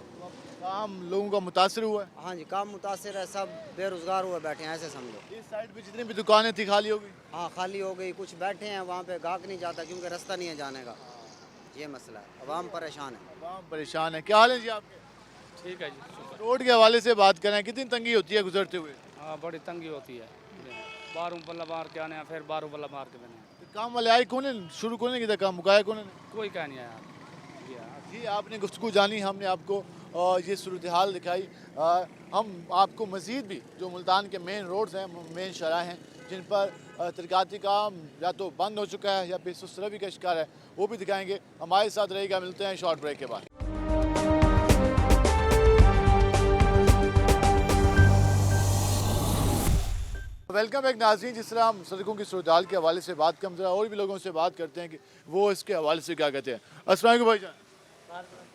काम लोगों का मुतासर हुआ है। हाँ जी, काम मुतासर है, सब बेरोज़गार हुए बैठे हैं, ऐसे समझो। इस साइड पे जितनी भी दुकानें थी खाली हो गई। हाँ, खाली हो गई, कुछ बैठे हैं वहाँ पे, गाहक नहीं जाता क्योंकि रास्ता नहीं है जाने का, ये मसला है। अवाम परेशान है। अवाम परेशान है। क्या हाल है जी आपके? ठीक है जी। रोड के हवाले से बात करें, कितनी तंगी होती है गुजरते हुए? हाँ, बड़ी तंगी होती है। बारू पल्ला मार के आने, फिर बारू पल्ला मार के बने। काम वाले आए कौन है? शुरू कौन है? किधर काम मुकाया कौन है? कोई कहा नहीं आया जी, आपने गुफ्तगू जानी, हमने आपको ये सूरत हाल दिखाई। हम आपको मज़ीद भी जो मुल्तान के मेन रोड्स हैं, मेन शराह हैं, जिन पर तरक्याती काम या तो बंद हो चुका है या फिर सुस्त रवि का शिकार है, वो भी दिखाएंगे। हमारे साथ रहेगा। मिलते हैं शॉर्ट ब्रेक के बाद। वेलकम बैक नाज़रीन। जिस तरह हम सड़कों की सूरत हाल के हवाले से बात करें, ज़रा और भी लोगों से बात करते हैं कि वो इसके हवाले से क्या कहते हैं। अस्सलाम वालेकुम भाईजान,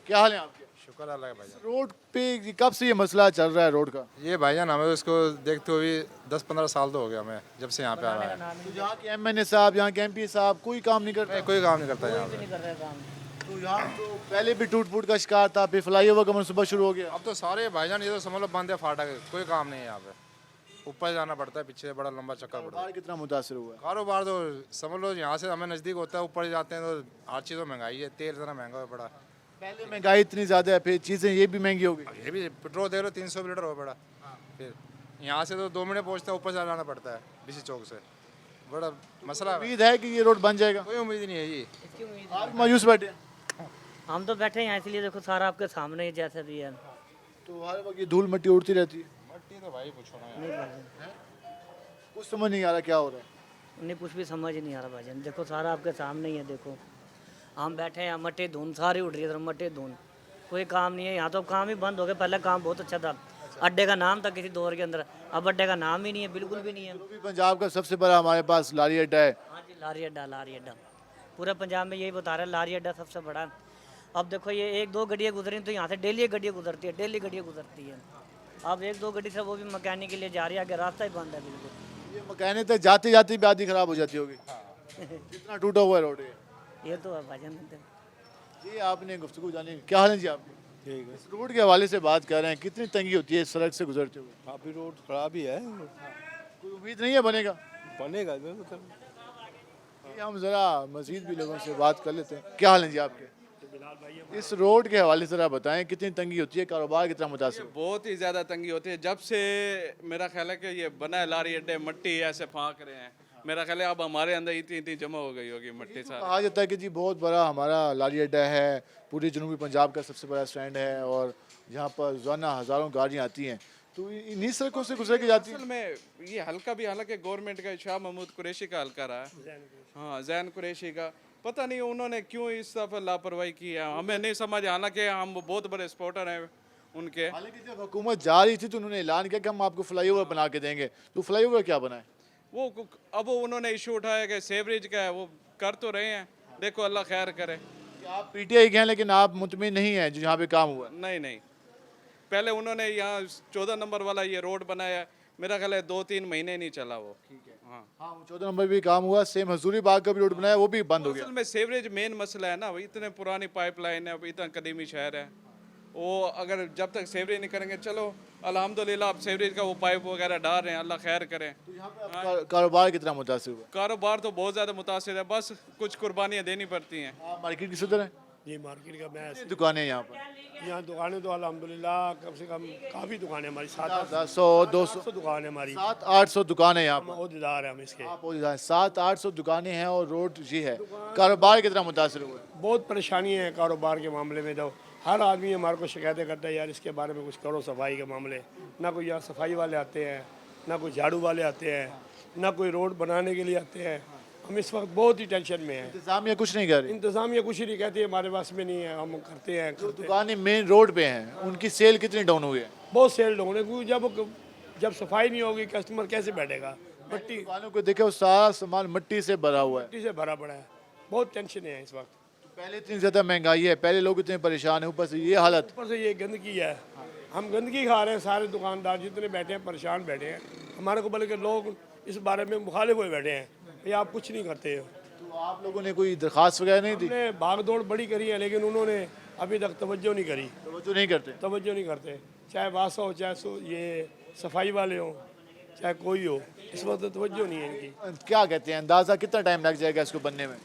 क्या हाल है आपके? शुक्र अल्लाह का भाईजान। रोड पे कब से ये मसला चल रहा है रोड का? ये भाईजान हमें तो इसको देखते हुए 10-15 साल तो हो गया हमें, जब से यहाँ पे आ रहा है। तो यहाँ के MNA साहब, यहाँ के MP साहब कोई काम नहीं करता? कोई काम नहीं करता यहाँ पे। तो यहाँ तो पहले भी टूट फूट का शिकार था, फिर फ्लाईओवर का मनसूबा शुरू हो गया। अब तो सारे भाईजान ये तो समझ लो बंद है फाटक, कोई काम नहीं है यहाँ पे। ऊपर जाना पड़ता है, पीछे बड़ा लंबा चक्कर पड़ता है। कितना मुतासर हुआ है? कारोबार तो समझ लो यहाँ से हमें नज़दीक होता है, ऊपर जाते हैं तो हर चीज़ तो महंगाई है, तेल इतना महंगा हो पड़ा। पहले महंगाई इतनी ज़्यादा है, फिर चीज़ें ये भी महंगी हो गई। ये भी पेट्रोल देख लो 300 लीटर हो पड़ा। फिर यहाँ से तो 2 मिनट पहुँचता है, ऊपर से जाना पड़ता है बीसी चौक से। बड़ा मसला। उम्मीद है कि ये रोड बन जाएगा? कोई उम्मीद नहीं है जी। आप मायूस बैठे? हम तो बैठे हैं इसलिए, देखो सारा आपके सामने ही जैसे भी है। तो हर वक्त ये धूल मट्टी उड़ती रहती है। मट्टी तो भाई पूछो ना, कुछ समझ नहीं आ रहा क्या हो रहा है। नहीं, कुछ भी समझ नहीं आ रहा भाईजान। देखो सारा आपके सामने ही है, देखो हम बैठे हैं, मट्टी धुंध सारी उड़ रही है, मट्टी धुंध, कोई काम नहीं है यहाँ तो। काम ही बंद हो गया। पहले काम बहुत अच्छा था, अड्डे का नाम था किसी दौर के अंदर, अब अड्डे का नाम ही नहीं है, बिल्कुल भी नहीं है। पंजाब का सबसे बड़ा हमारे पास लारी अड्डा है। हाँ जी, लारी अड्डा पूरे पंजाब में यही बता रहे हैं, लारी अड्डा सबसे बड़ा। अब देखो ये 1-2 गाड़ियाँ गुजरी तो यहाँ से डेली गाड़ियाँ गुजरती है, डेली गाड़ियाँ गुजरती है। अब 1-2 गाड़ी से वो भी मकैनिक के लिए जा रही है, आगे रास्ता ही बंद है बिल्कुल। ये मकैनिक तक जाते जाते भी आधी खराब हो जाती होगी। कितना टूटा हुआ है रोड ये तो है भाईजान। जी, आपने गुफ्तगू जानी। क्या हाल है जी आपके? ठीक है। इस रोड के हवाले से बात कर रहे हैं, कितनी तंगी होती है इस सड़क से गुजरते हुए? काफ़ी रोड खराब ही है। कोई उम्मीद नहीं है बनेगा? बनेगा। हम ज़रा मज़ीद भी लोगों से बात कर लेते हैं। क्या हाल है जी आपके? इस रोड के हवाले से बताएं, कितनी तंगी होती है, कारोबार कितना मुतासिर? बहुत ही ज़्यादा तंगी होती है। जब से मेरा ख्याल है कि ये बना है लारी अड्डे, मट्टी ऐसे फाँक रहे हैं, मेरा ख्याल है अब हमारे अंदर इतनी जमा हो गई होगी मट्टी सारी। कहा जाता है कि जी बहुत बड़ा हमारा लारी अड्डा है, पूरे जनूबी पंजाब का सबसे बड़ा स्टैंड है और यहाँ पर रोज़ाना हज़ारों गाड़ियाँ आती हैं, तो इन्हीं सड़कों से गुजर के जाती है। असल में ये हल्का भी हालांकि गवर्नमेंट का शाह महमूद कुरैशी का हल्का रहा है। हाँ, जैन कुरैशी का पता नहीं उन्होंने क्यों इस दफ़ा लापरवाही की है, हमें नहीं समझ। हालांकि हम बहुत बड़े सपोर्टर हैं उनके। हालांकि जब हुकूमत जा रही थी तो उन्होंने ऐलान किया कि हम आपको फ्लाईओवर बना के देंगे, तो फ्लाईओवर क्या बना है? वो अब उन्होंने इशू उठाया कि सेवरेज का है, वो कर तो रहे हैं, देखो अल्लाह खैर करे। आप PTI के हैं लेकिन आप मुतमिन नहीं हैं जो यहाँ पे काम हुआ? नहीं, पहले उन्होंने यहाँ 14 नंबर वाला ये रोड बनाया, मेरा ख्याल है 2-3 महीने नहीं चला वो। ठीक है। हाँ, 14 नंबर भी काम हुआ। सेम हजूरी बाग का भी रोड बनाया, वो भी बंद हो गया। असल में सेवरेज मेन मसला है ना, इतने पुरानी पाइपलाइन है, इतना कदीमी शहर है, वो अगर जब तक सेवरेज नहीं करेंगे, चलो अल्हम्दुलिल्लाह आप सेवरेज का वो पाइप वगैरह डाल रहे हैं, अल्लाह खैर करें। कारोबार कितना मुतासिर हुआ? कारोबार तो बहुत ज़्यादा मुतासिर है, बस कुछ कुर्बानियाँ देनी पड़ती हैं। मार्केट की सदर है जी, मार्केट का मैं दुकानें यहाँ पर? यहाँ दुकानें तो अल्हम्दुलिल्लाह कम से कम काफ़ी दुकानें हमारी, 700-200 दुकान है हमारी, 700-800 दुकानें यहाँ पर। अहदेदार हैं हम इसके। 700-800 दुकानें हैं और रोड ये है। कारोबार कितना मुतासिर हुआ? बहुत परेशानी है कारोबार के मामले में। तो हर आदमी हमारे को शिकायतें करता है, यार इसके बारे में कुछ करो, सफाई के मामले। ना कोई यहाँ सफाई वाले आते हैं, ना कोई झाड़ू वाले आते हैं, ना कोई रोड बनाने के लिए आते हैं। हम इस वक्त बहुत ही टेंशन में हैं। इंतजामिया कुछ नहीं कर रही? इंतजामिया कुछ ही नहीं कहती है, हमारे पास में नहीं है, हम करते हैं। दुकानें मेन रोड पे हैं, उनकी सेल कितनी डाउन हुई है? बहुत सेल डाउन है, क्योंकि जब सफाई नहीं होगी कस्टमर कैसे बैठेगा? दुकानों को देखे, सारा सामान मट्टी से भरा हुआ है। मट्टी से भरा पड़ा है, बहुत टेंशन है इस वक्त। पहले इतनी ज़्यादा महंगाई है, पहले लोग इतने परेशान हैं, ऊपर से ये हालत। ऊपर से ये गंदगी है, हम गंदगी खा रहे हैं, सारे दुकानदार जितने बैठे हैं परेशान बैठे हैं। हमारे को बल्कि लोग इस बारे में मुखालिफ हुए बैठे हैं, ये आप कुछ नहीं करते हो। तो आप लोगों ने कोई दरख्वास्त वगैरह नहीं दी? हमने भाग दौड़ बड़ी करी है, लेकिन उन्होंने अभी तक तवज्जो नहीं करी। तवज्जो नहीं करते? तवज्जो नहीं करते, चाहे वासा हो, चाहे ये सफाई वाले हो, चाहे कोई हो, इस वक्त तवज्जो नहीं है इनकी। क्या कहते हैं, अंदाज़ा कितना टाइम लग जाएगा इसको बनने में?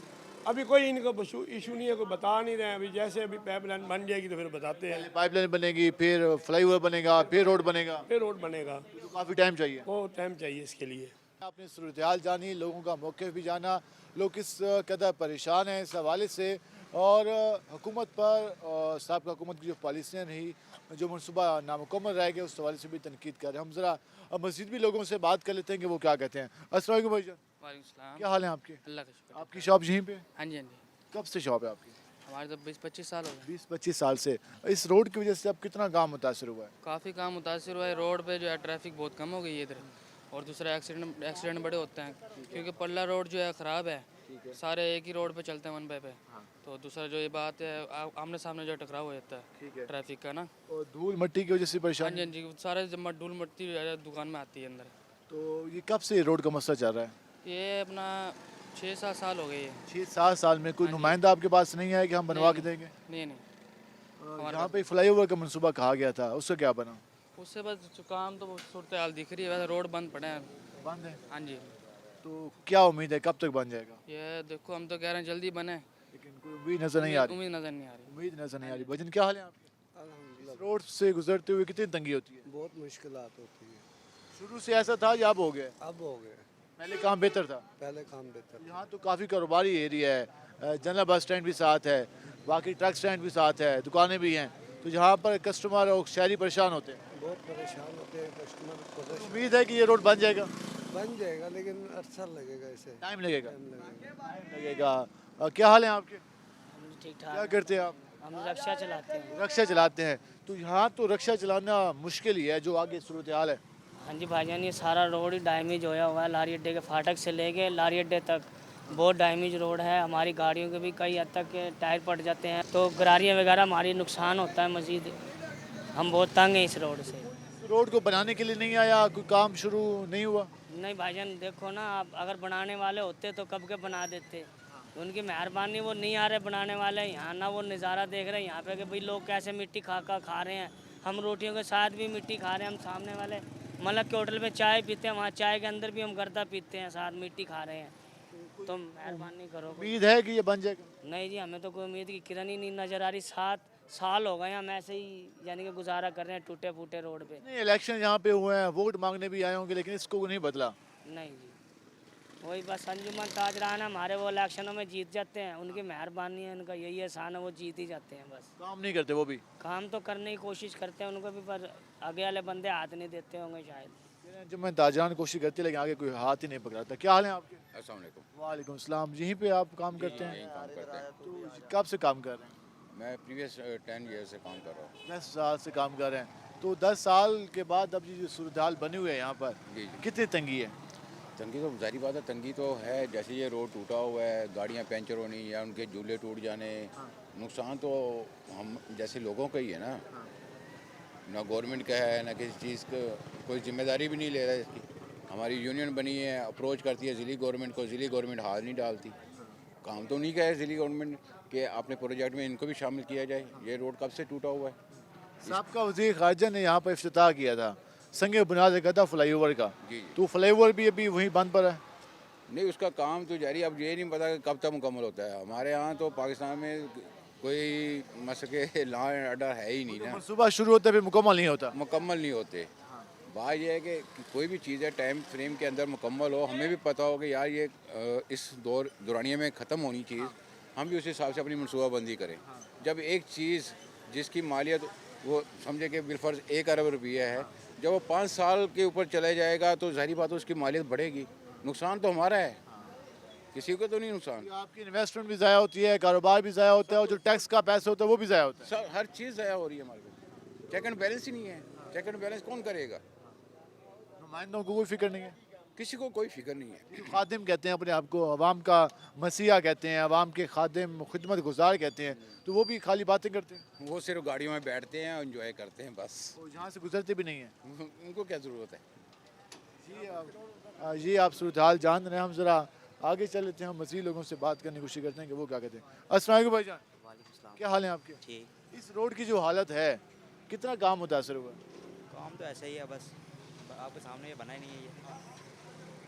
अभी कोई इनका इशू नहीं है, कोई बता नहीं रहे हैं। अभी जैसे अभी पाइपलाइन बन जाएगी तो फिर बताते हैं। पाइपलाइन बनेगी, फिर फ्लाईओवर बनेगा, फिर रोड बनेगा। फिर रोड बनेगा, तो काफ़ी टाइम चाहिए। बहुत टाइम चाहिए इसके लिए। आपने सूरत हाल जानी, लोगों का मौक़िफ़ भी जाना, लोग किस कदर परेशान हैं इस हवाले से, और हुकूमत पर साबिक़ा हुकूमत की जो पॉलिसियाँ रही, जो मनसूबा नामुकम्मल रह गया, उस हवाले से भी तनकीद कर रहे हैं। हम ज़रा मज़ीद भी लोगों से बात कर लेते हैं कि वो क्या कहते हैं। अस्सलाम वालेकुम भाईजान। वालेकुम सलाम। क्या हाल है आपके? अल्लाह का शुक्र। आपकी शॉप यहीं पे? हाँ जी हाँ जी। कब से शॉप है आपकी? हमारे तो 20-25 साल हो गए। 20-25 साल से। इस रोड की वजह से अब कितना काम मुतासर हुआ है? काफ़ी काम मुतासर हुआ है। रोड पे जो है ट्रैफिक बहुत कम हो गई है इधर, और दूसरा एक्सीडेंट बड़े होते हैं क्योंकि पल्ला रोड जो है ख़राब है, सारे एक ही रोड पे चलते हैं वन पे। तो दूसरा जो ये बात है, आमने सामने जो टकराव हो जाता है ट्रैफिक का ना, और धूल मिट्टी की वजह से हाँ परेशान। जी हाँ जी, सारे धूल मिट्टी दुकान में आती है अंदर। तो ये कब से रोड का मसला चल रहा है? ये अपना 6-7 साल हो गए। 6-7 साल में कोई नुमाइंदा आपके पास नहीं आया कि हम बनवा के देंगे? नहीं नहीं, यहाँ पे फ्लाईओवर का मंसूबा कहा गया था, उसका क्या बना? उससे बस काम तो सूरत हाल दिख रही है, वैसे रोड बंद पड़े हैं। बंद है? हाँ जी। तो क्या उम्मीद है, कब तक बन जाएगा? ये देखो, हम तो कह रहे हैं जल्दी बने, लेकिन कोई उम्मीद नजर नहीं आ रही। उम्मीद नजर नहीं आ रही। उम्मीद नजर नहीं आ रही। भजन क्या हाल है आपके? रोड से गुजरते हुए कितनी तंगी होती है? बहुत मुश्किलात होती है। शुरू से ऐसा था या अब हो गया? अब हो गए, पहले काम बेहतर था? पहले काम बेहतर। यहाँ तो काफ़ी कारोबारी एरिया है, जनरल बस स्टैंड भी साथ है, बाकी ट्रक स्टैंड भी साथ है, दुकानें भी हैं, तो यहाँ पर कस्टमर और शहरी परेशान होते हैं। बहुत परेशान होते हैं कस्टमर। उम्मीद है कि ये रोड बन जाएगा? बन जाएगा, लेकिन अच्छा लगेगा, इसे टाइम लगेगा। टाइम लगेगा। क्या हाल है आपके? ठीक क्या ठाक। करते हैं आप? हम रक्षा चलाते हैं। रक्षा चलाते हैं। तो यहाँ तो रक्षा चलाना मुश्किल ही है, जो आगे सूरत हाल है। हाँ जी भाईजान, ये सारा रोड ही डैमेज होया हुआ है। लारी अड्डे के फाटक से लेके लारी अड्डे तक बहुत डैमेज रोड है। हमारी गाड़ियों के भी कई हद तक के टायर पट जाते हैं, तो गरारियाँ वगैरह हमारी नुकसान होता है मज़ीद। हम बहुत तंग हैं इस रोड से। रोड को बनाने के लिए नहीं आया, कोई काम शुरू नहीं हुआ? नहीं भाईजान, देखो ना, आप अगर बनाने वाले होते तो कब के बना देते। उनकी मेहरबानी, वो नहीं आ रहे बनाने वाले। यहाँ ना वो नज़ारा देख रहे हैं यहाँ पे कि भाई लोग कैसे मिट्टी खा रहे हैं। हम रोटियों के साथ भी मिट्टी खा रहे हैं। हम सामने वाले मतलब के होटल में चाय पीते हैं, वहाँ चाय के अंदर भी हम गर्दा पीते हैं, साथ मिट्टी खा रहे हैं। तो मेहरबानी करो। उम्मीद है कि ये बन जाएगा? नहीं जी, हमें तो कोई उम्मीद की किरण ही नहीं नज़र आ रही। 7 साल हो गए हम ऐसे ही यानी कि गुजारा कर रहे हैं टूटे फूटे रोड पे। नहीं, इलेक्शन यहाँ पे हुए हैं, वोट मांगने भी आए होंगे, लेकिन इसको नहीं बदला। नहीं जी, वही बस अंजुमन ताजरान हमारे, वो इलेक्शनों में जीत जाते हैं, उनकी मेहरबानी है, उनका यही एहसान है, वो जीत ही जाते हैं बस। काम नहीं करते वो भी? काम तो करने की कोशिश करते हैं उनको भी, पर आगे वाले बंदे हाथ नहीं देते होंगे शायद। जब मैं ताजरान कोशिश करती, लेकिन आगे कोई हाथ ही नहीं पकड़ाता। क्या हाल है आपके? अस्सलाम वालेकुम। वालेकुम सलाम। यहीं पे आप काम करते हैं? यहीं काम करते हैं। तो कब से काम कर रहे हैं? मैं प्रीवियस 10 ईयर से काम कर रहा हूँ। 10 साल से काम कर रहे हैं। तो 10 साल के बाद अब ये जो सूरत हाल बनी हुई है यहाँ पर, कितनी तंगी है? तंगी तो जाहिर बात है, तंगी तो है। जैसे ये रोड टूटा हुआ है, गाड़ियाँ पंचर होनी या उनके झूले टूट जाने, नुकसान तो हम जैसे लोगों का ही है ना। ना गवर्नमेंट का है, ना किसी चीज़ का कोई जिम्मेदारी भी नहीं ले रहा है इसकी। हमारी यूनियन बनी है, अप्रोच करती है ज़िली गवर्नमेंट को, ज़िली गवर्नमेंट हाथ नहीं डालती। काम तो नहीं का है ज़िली गवर्नमेंट के अपने प्रोजेक्ट में इनको भी शामिल किया जाए। ये रोड कब से टूटा हुआ है। साबका वज़ीर ख़ारिजा ने यहाँ पर इफ्तिताह किया था, संगे बुनियाद रखा था फ्लाईओवर का। तो फ्लाईओवर भी अभी वहीं बंद पड़ा है? नहीं, उसका काम तो जारी। अब ये नहीं पता कि कब तक मुकम्मल होता है। हमारे यहाँ तो पाकिस्तान में कोई मसके लॉ एंड ऑर्डर है ही नहीं ना। सुबह शुरू होता है फिर मुकम्मल नहीं होता? मुकम्मल नहीं होते। बात यह है कि कोई भी चीज़ है टाइम फ्रेम के अंदर मुकम्मल हो। हमें भी पता हो कि यार ये इस दौरानिए में ख़त्म होनी चीज़, हम भी उस हिसाब से अपनी मनसूबाबंदी करें। जब एक चीज़ जिसकी मालियत वो समझे कि बिलफर्ज 1 अरब रुपया है, जब वो 5 साल के ऊपर चला जाएगा तो जाहिर बात है उसकी मालियत बढ़ेगी। नुकसान तो हमारा है, किसी को तो नहीं नुकसान। आपकी इन्वेस्टमेंट भी ज़ाया होती है, कारोबार भी ज़ाया होता है, और जो टैक्स का पैसा होता है वो भी ज़ाया होता है। सब हर चीज़ ज़ाया हो रही है हमारे को। चेक एंड बैलेंस ही नहीं है। चेक एंड बैलेंस कौन करेगा? नुमाइंदों को कोई फिक्र नहीं है। किसी को कोई फिक्र नहीं है। खादिम कहते हैं अपने आप को, अवाम का मसीहा कहते हैं, अवाम के खादिम खिदमत गुजार कहते हैं, तो वो भी खाली बातें करते हैं। वो सिर्फ गाड़ियों में बैठते हैं और इंजॉय करते हैं बस, यहाँ से गुजरते भी नहीं हैं। उनको क्या ज़रूरत है। जी आप सूरत हाल जान रहे हैं, हम ज़रा आगे चल लेते हैं, हम मज़ीद लोगों से बात करने की कोशिश करते हैं कि वो क्या कहते हैं। अस्सलाम वालेकुम भाईजान, क्या हाल है आपके? ठीक। इस रोड की जो हालत है, कितना काम मुतासर हुआ? काम तो ऐसा ही है, बस आपके सामने ये बना ही नहीं है,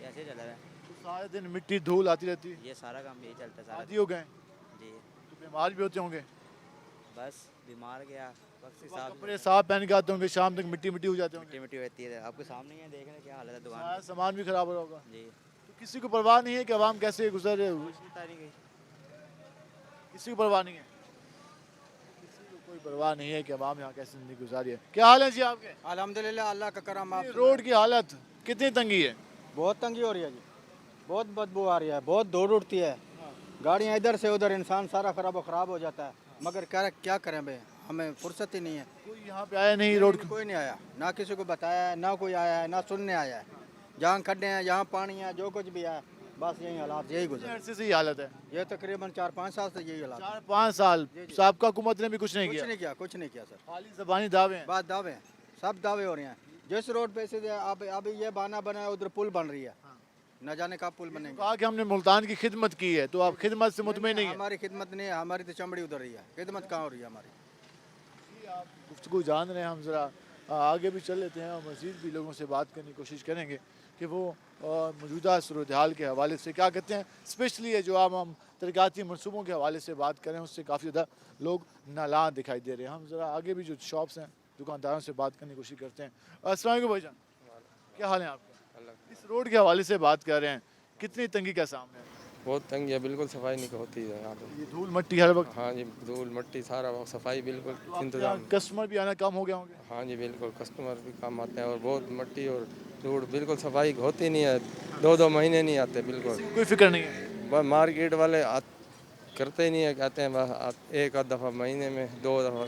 ये ऐसे चल रहा है। तो सारे दिन मिट्टी धूल आती रहती है, ये सारा काम यही चलता है सारा आदी हो गए जी। तो बीमार भी होते होंगे। बस बीमार गया वक्त के साथ कपड़े साफ पहन के आते होंगे, शाम तक मिट्टी मिट्टी हो जाते होंगे। मिट्टी मिट्टी होती है, आपके सामने ही है, देख रहे हैं क्या हालत है दुकान सारा सामान भी खराब हो रहा होगा जी। तो किसी को परवाह नहीं है कि अवाम कैसे गुजर रहे हो? किसी को परवाह नहीं है, किसी को कोई परवाह नहीं है कि अवाम यहाँ कैसे जिंदगी गुजारी है। क्या हाल है जी आपके? अल्हम्दुलिल्लाह, अल्लाह का करम। आप रोड की हालत कितनी तंगी है? बहुत तंगी हो रही है जी, बहुत बदबू आ रही है, बहुत दौड़ उठती है, गाड़ियाँ इधर से उधर, इंसान सारा खराब हो जाता है। मगर क्या करें भाई, हमें फुर्सत ही नहीं है। कोई यहाँ पे आया नहीं? रोड कोई नहीं आया, ना किसी को बताया है, ना कोई आया है, ना सुनने आया है। जहाँ खड्डे हैं, यहाँ पानी है, जो कुछ भी है, बस यही हालात, यही गुजर अरसे से ये हालत है। ये तकरीबन 4-5 साल से यही हालात। 4-5 साल साबका हुकूमत ने भी कुछ नहीं किया? कुछ नहीं किया सर, खाली ज़बानी दावे हैं। बात दावे हैं, सब दावे हो रहे हैं। जिस रोड पे से अब ये बाना बना है, उधर पुल बन रही है, न जाने कब पुल बनेंगे। कहा कि हमने मुल्तान की खिदमत की है, तो आप खिदमत से मुतमईन नहीं है? हमारी खिदमत नहीं है, हमारी तो चमड़ी उधर रही है, खिदमत कहाँ हो रही है हमारी। गुफ्तगू जान रहे हैं, हम ज़रा आगे भी चल लेते हैं और मज़ीद भी लोगों से बात करने की कोशिश करेंगे कि वो मौजूदा सूरत हाल के हवाले से क्या कहते हैं। स्पेशली ये जो हम तरक्याती मनसूबों के हवाले से बात करें, उससे काफ़ी ज़्यादा लोग नालां दिखाई दे रहे हैं। हम ज़रा आगे भी जो शॉप्स हैं, दुकानदारों से बात करने की कोशिश करते हैं। अस्सलाम वालेकुम भाईजान, क्या हाल है आपका? इस रोड के हवाले से बात कर रहे हैं, कितनी तंगी का सामने है? बहुत तंगी है, बिल्कुल सफाई नहीं होती है यहाँ पे। ये धूल मट्टी हर वक्त? हाँ जी, धूल मट्टी सारा सफाई बिल्कुल तो इंतजाम। कस्टमर भी आना कम हो गया होंगे? हाँ जी बिल्कुल, कस्टमर भी कम आते हैं और बहुत मट्टी और धूल, बिल्कुल सफाई होती नहीं है, 2-2 महीने नहीं आते बिल्कुल। कोई फिक्र नहीं है? बस मार्केट वाले करते ही नहीं है, कहते हैं बस एक आध दफ़ा महीने में, 2 दफ़ा,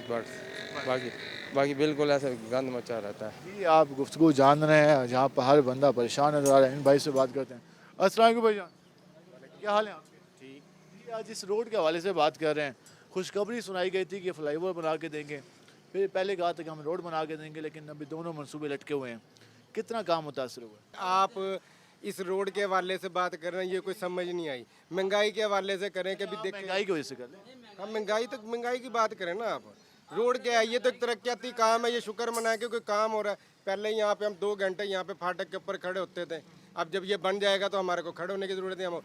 बाकी बिल्कुल ऐसे गंद मचा रहता है। जी आप गुफ्तगू जान रहे हैं, जहाँ पर हर बंदा परेशान नजर आ रहा है। इन भाई से बात करते हैं। अस्सलाम वालेकुम भाईजान, क्या हाल है आपके? ठीक जी। आज इस रोड के हवाले से बात कर रहे हैं। खुशखबरी सुनाई गई थी कि फ्लाईओवर बना के देंगे, फिर पहले कहा था कि हम रोड बना के देंगे, लेकिन अभी दोनों मंसूबे लटके हुए हैं। कितना काम मुतासर हुआ? आप इस रोड के हवाले से बात कर रहे हैं, ये कोई समझ नहीं आई। महंगाई के हवाले से करें, कभी देखें महंगाई की वजह से कर रहे हैं। हम महंगाई की बात करें ना। आप रोड क्या है, ये तो एक तरक्याती काम है, ये शुक्र मनाए कि कोई काम हो रहा है। पहले यहाँ पे हम 2 घंटे यहाँ पे फाटक के ऊपर खड़े होते थे, अब जब ये बन जाएगा तो हमारे को खड़े होने की जरूरत है। हम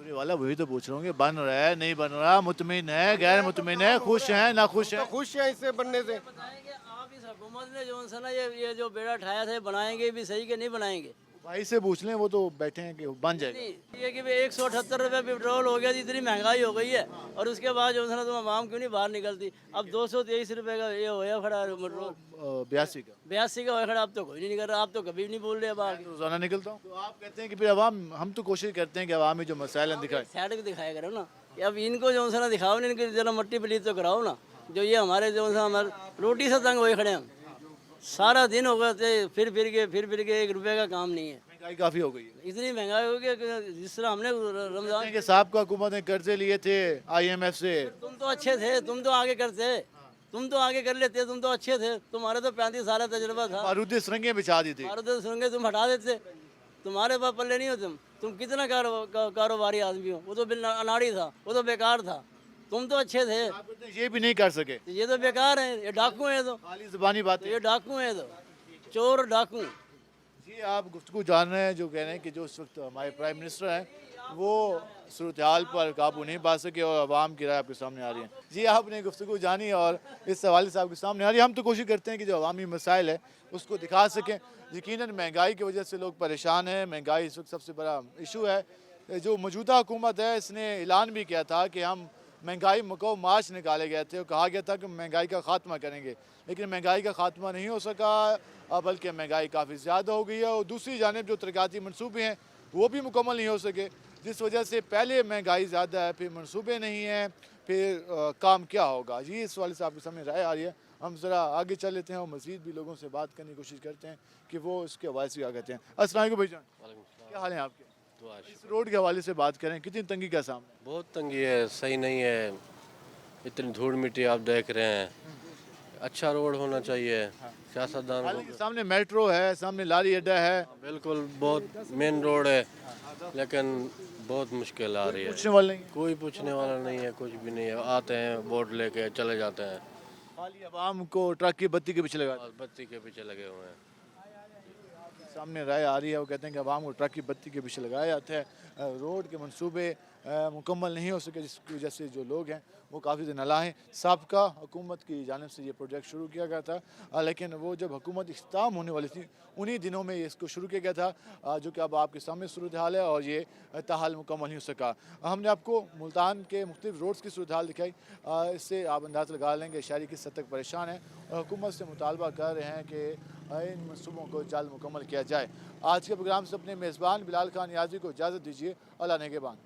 वाला वही तो पूछ रहा हूँ कि बन रहा है नहीं बन रहा, मुतमिन है गैर मुतमिन है, खुश है ना खुश है? खुश है इससे बनने से। आप इस हुकूमत ने जो है ना ये जो बेड़ा उठाया था, बनाएंगे भी सही के नहीं बनाएंगे? भाई से पूछ लें, वो तो बैठे हैं कि बन जाएगा। ये कि 178 रुपये पेट्रोल हो गया, इतनी महंगाई हो गई है, और उसके बाद जो है ना तुम आवाम क्यों नहीं बाहर निकलती? अब 223 रुपये का ये होया खड़ा पेट्रोल, 82 का होया खड़ा। अब तो कोई नहीं निकल रहा, आप तो कभी नहीं बोल रहे बाहर। रोजाना निकलता हूँ। तो आप कहते हैं कि फिर अवाम, हम तो कोशिश करते हैं कि अवामी जो मसाइल हैं दिखाए, साइड को दिखाया करो ना। अब इनको जो है ना दिखाओ ना, इनकी जरा मट्टी पलीत तो कराओ ना। जो ये हमारे जो है हमारे रोटी से तंग हुए खड़े हम, सारा दिन हो गए थे, फिर के 1 रुपये का काम नहीं है। महंगाई काफ़ी हो गई है। इतनी महंगाई हो गई कि जिस तरह हमने रमजान के साहब का हुकूमत ने कर्जे लिए थे IMF से। तुम तो अच्छे थे, तुम तो आगे करते, तुम तो आगे कर लेते, तुम तो अच्छे थे, तुम्हारे तो 35 साल तजुर्बा था। बारूदी सुरंगें बिछा दी थी। बारूदी सुरंगें तुम हटा देते, तुम्हारे पास पल्ले नहीं हो। तुम कितना कारोबारी आदमी हो? वो तो अनाड़ी था, वो तो बेकार था। तुम तो अच्छे थे, ये भी नहीं कर सके। ये तो बेकार है, ये डाकू है, तो खाली जुबानी बात। ये डाकू है, तो चोर डाकू। जी आप गुफ्तगू जान रहे हैं, जो कह रहे हैं कि जो इस वक्त हमारे प्राइम मिनिस्टर हैं वो सूरत हाल पर काबू नहीं पा सके और आवाम की राय आपके सामने आ रही है। जी आपने गुफ्तगू जानी और इस हवाले से आपके सामने आ रही है। हम तो कोशिश करते हैं कि जो अवामी मसाइल है उसको दिखा सकें। यकीनन महंगाई की वजह से लोग परेशान हैं, महंगाई इस वक्त सबसे बड़ा इशू है। जो मौजूदा हुकूमत है इसने ऐलान भी किया था कि हम महंगाई मको मार्च निकाले गए थे और कहा गया था कि महंगाई का ख़ात्मा करेंगे, लेकिन महंगाई का ख़ात्मा नहीं हो सका, बल्कि महंगाई काफ़ी ज़्यादा हो गई है। और दूसरी जानिब जो तरक्याती मनसूबे हैं वो भी मुकम्मल नहीं हो सके, जिस वजह से पहले महंगाई ज़्यादा है, फिर मनसूबे नहीं हैं, फिर काम क्या होगा, ये इस वाले से आपके सामने राय आ रही है। हम ज़रा आगे चल लेते हैं और मज़ीद भी लोगों से बात करने की कोशिश करते हैं कि वो इसके हवाले से क्या कहते हैं। अस्सलाम वालेकुम भाईजान, क्या हाल है आपके? इस रोड के हवाले से बात करें, कितनी तंगी का सामना? बहुत तंगी है, सही नहीं है, इतनी धूल मिट्टी आप देख रहे हैं। अच्छा रोड होना चाहिए सियासतदान को। सामने मेट्रो है, सामने लारी अड्डा है, बिल्कुल बहुत मेन रोड है, लेकिन बहुत मुश्किल आ रही है। पूछने वाला नहीं है? कोई पूछने वाला नहीं है, कुछ भी नहीं है। आते हैं वोट लेके चले जाते हैं, खाली अवाम को ट्रक की बत्ती के पीछे लगा। बत्ती के पीछे लगे हुए हैं। सामने राय आ रही है, वो कहते हैं कि अवाम को ट्रक की बत्ती के पीछे लगाया जाता है। रोड के मंसूबे मुकम्मल नहीं हो सके, जिसकी वजह से जो लोग हैं वो काफ़ी नाला हैं। साबका हुकूमत की जानिब से ये प्रोजेक्ट शुरू किया गया था, लेकिन वो जब हुकूमत इख्तिताम होने वाली थी उन्हीं दिनों में इसको शुरू किया गया था, जो कि अब आपके सामने सूरत हाल है और ये ताहाल मुकम्मल नहीं हो सका। हमने आपको मुल्तान के मुख्तलिफ रोड्स की सूरत हाल दिखाई, इससे आप अंदाज़ा लगा लेंगे शहरी किस हद तक परेशान है और हुकूमत से मुतालबा कर रहे हैं कि इन मनसूबों को जल्द मुकम्मल किया जाए। आज के प्रोग्राम से अपने मेज़बान बिलाल खान याजी को इजाज़त दीजिए। अल्लाह नेगेबान।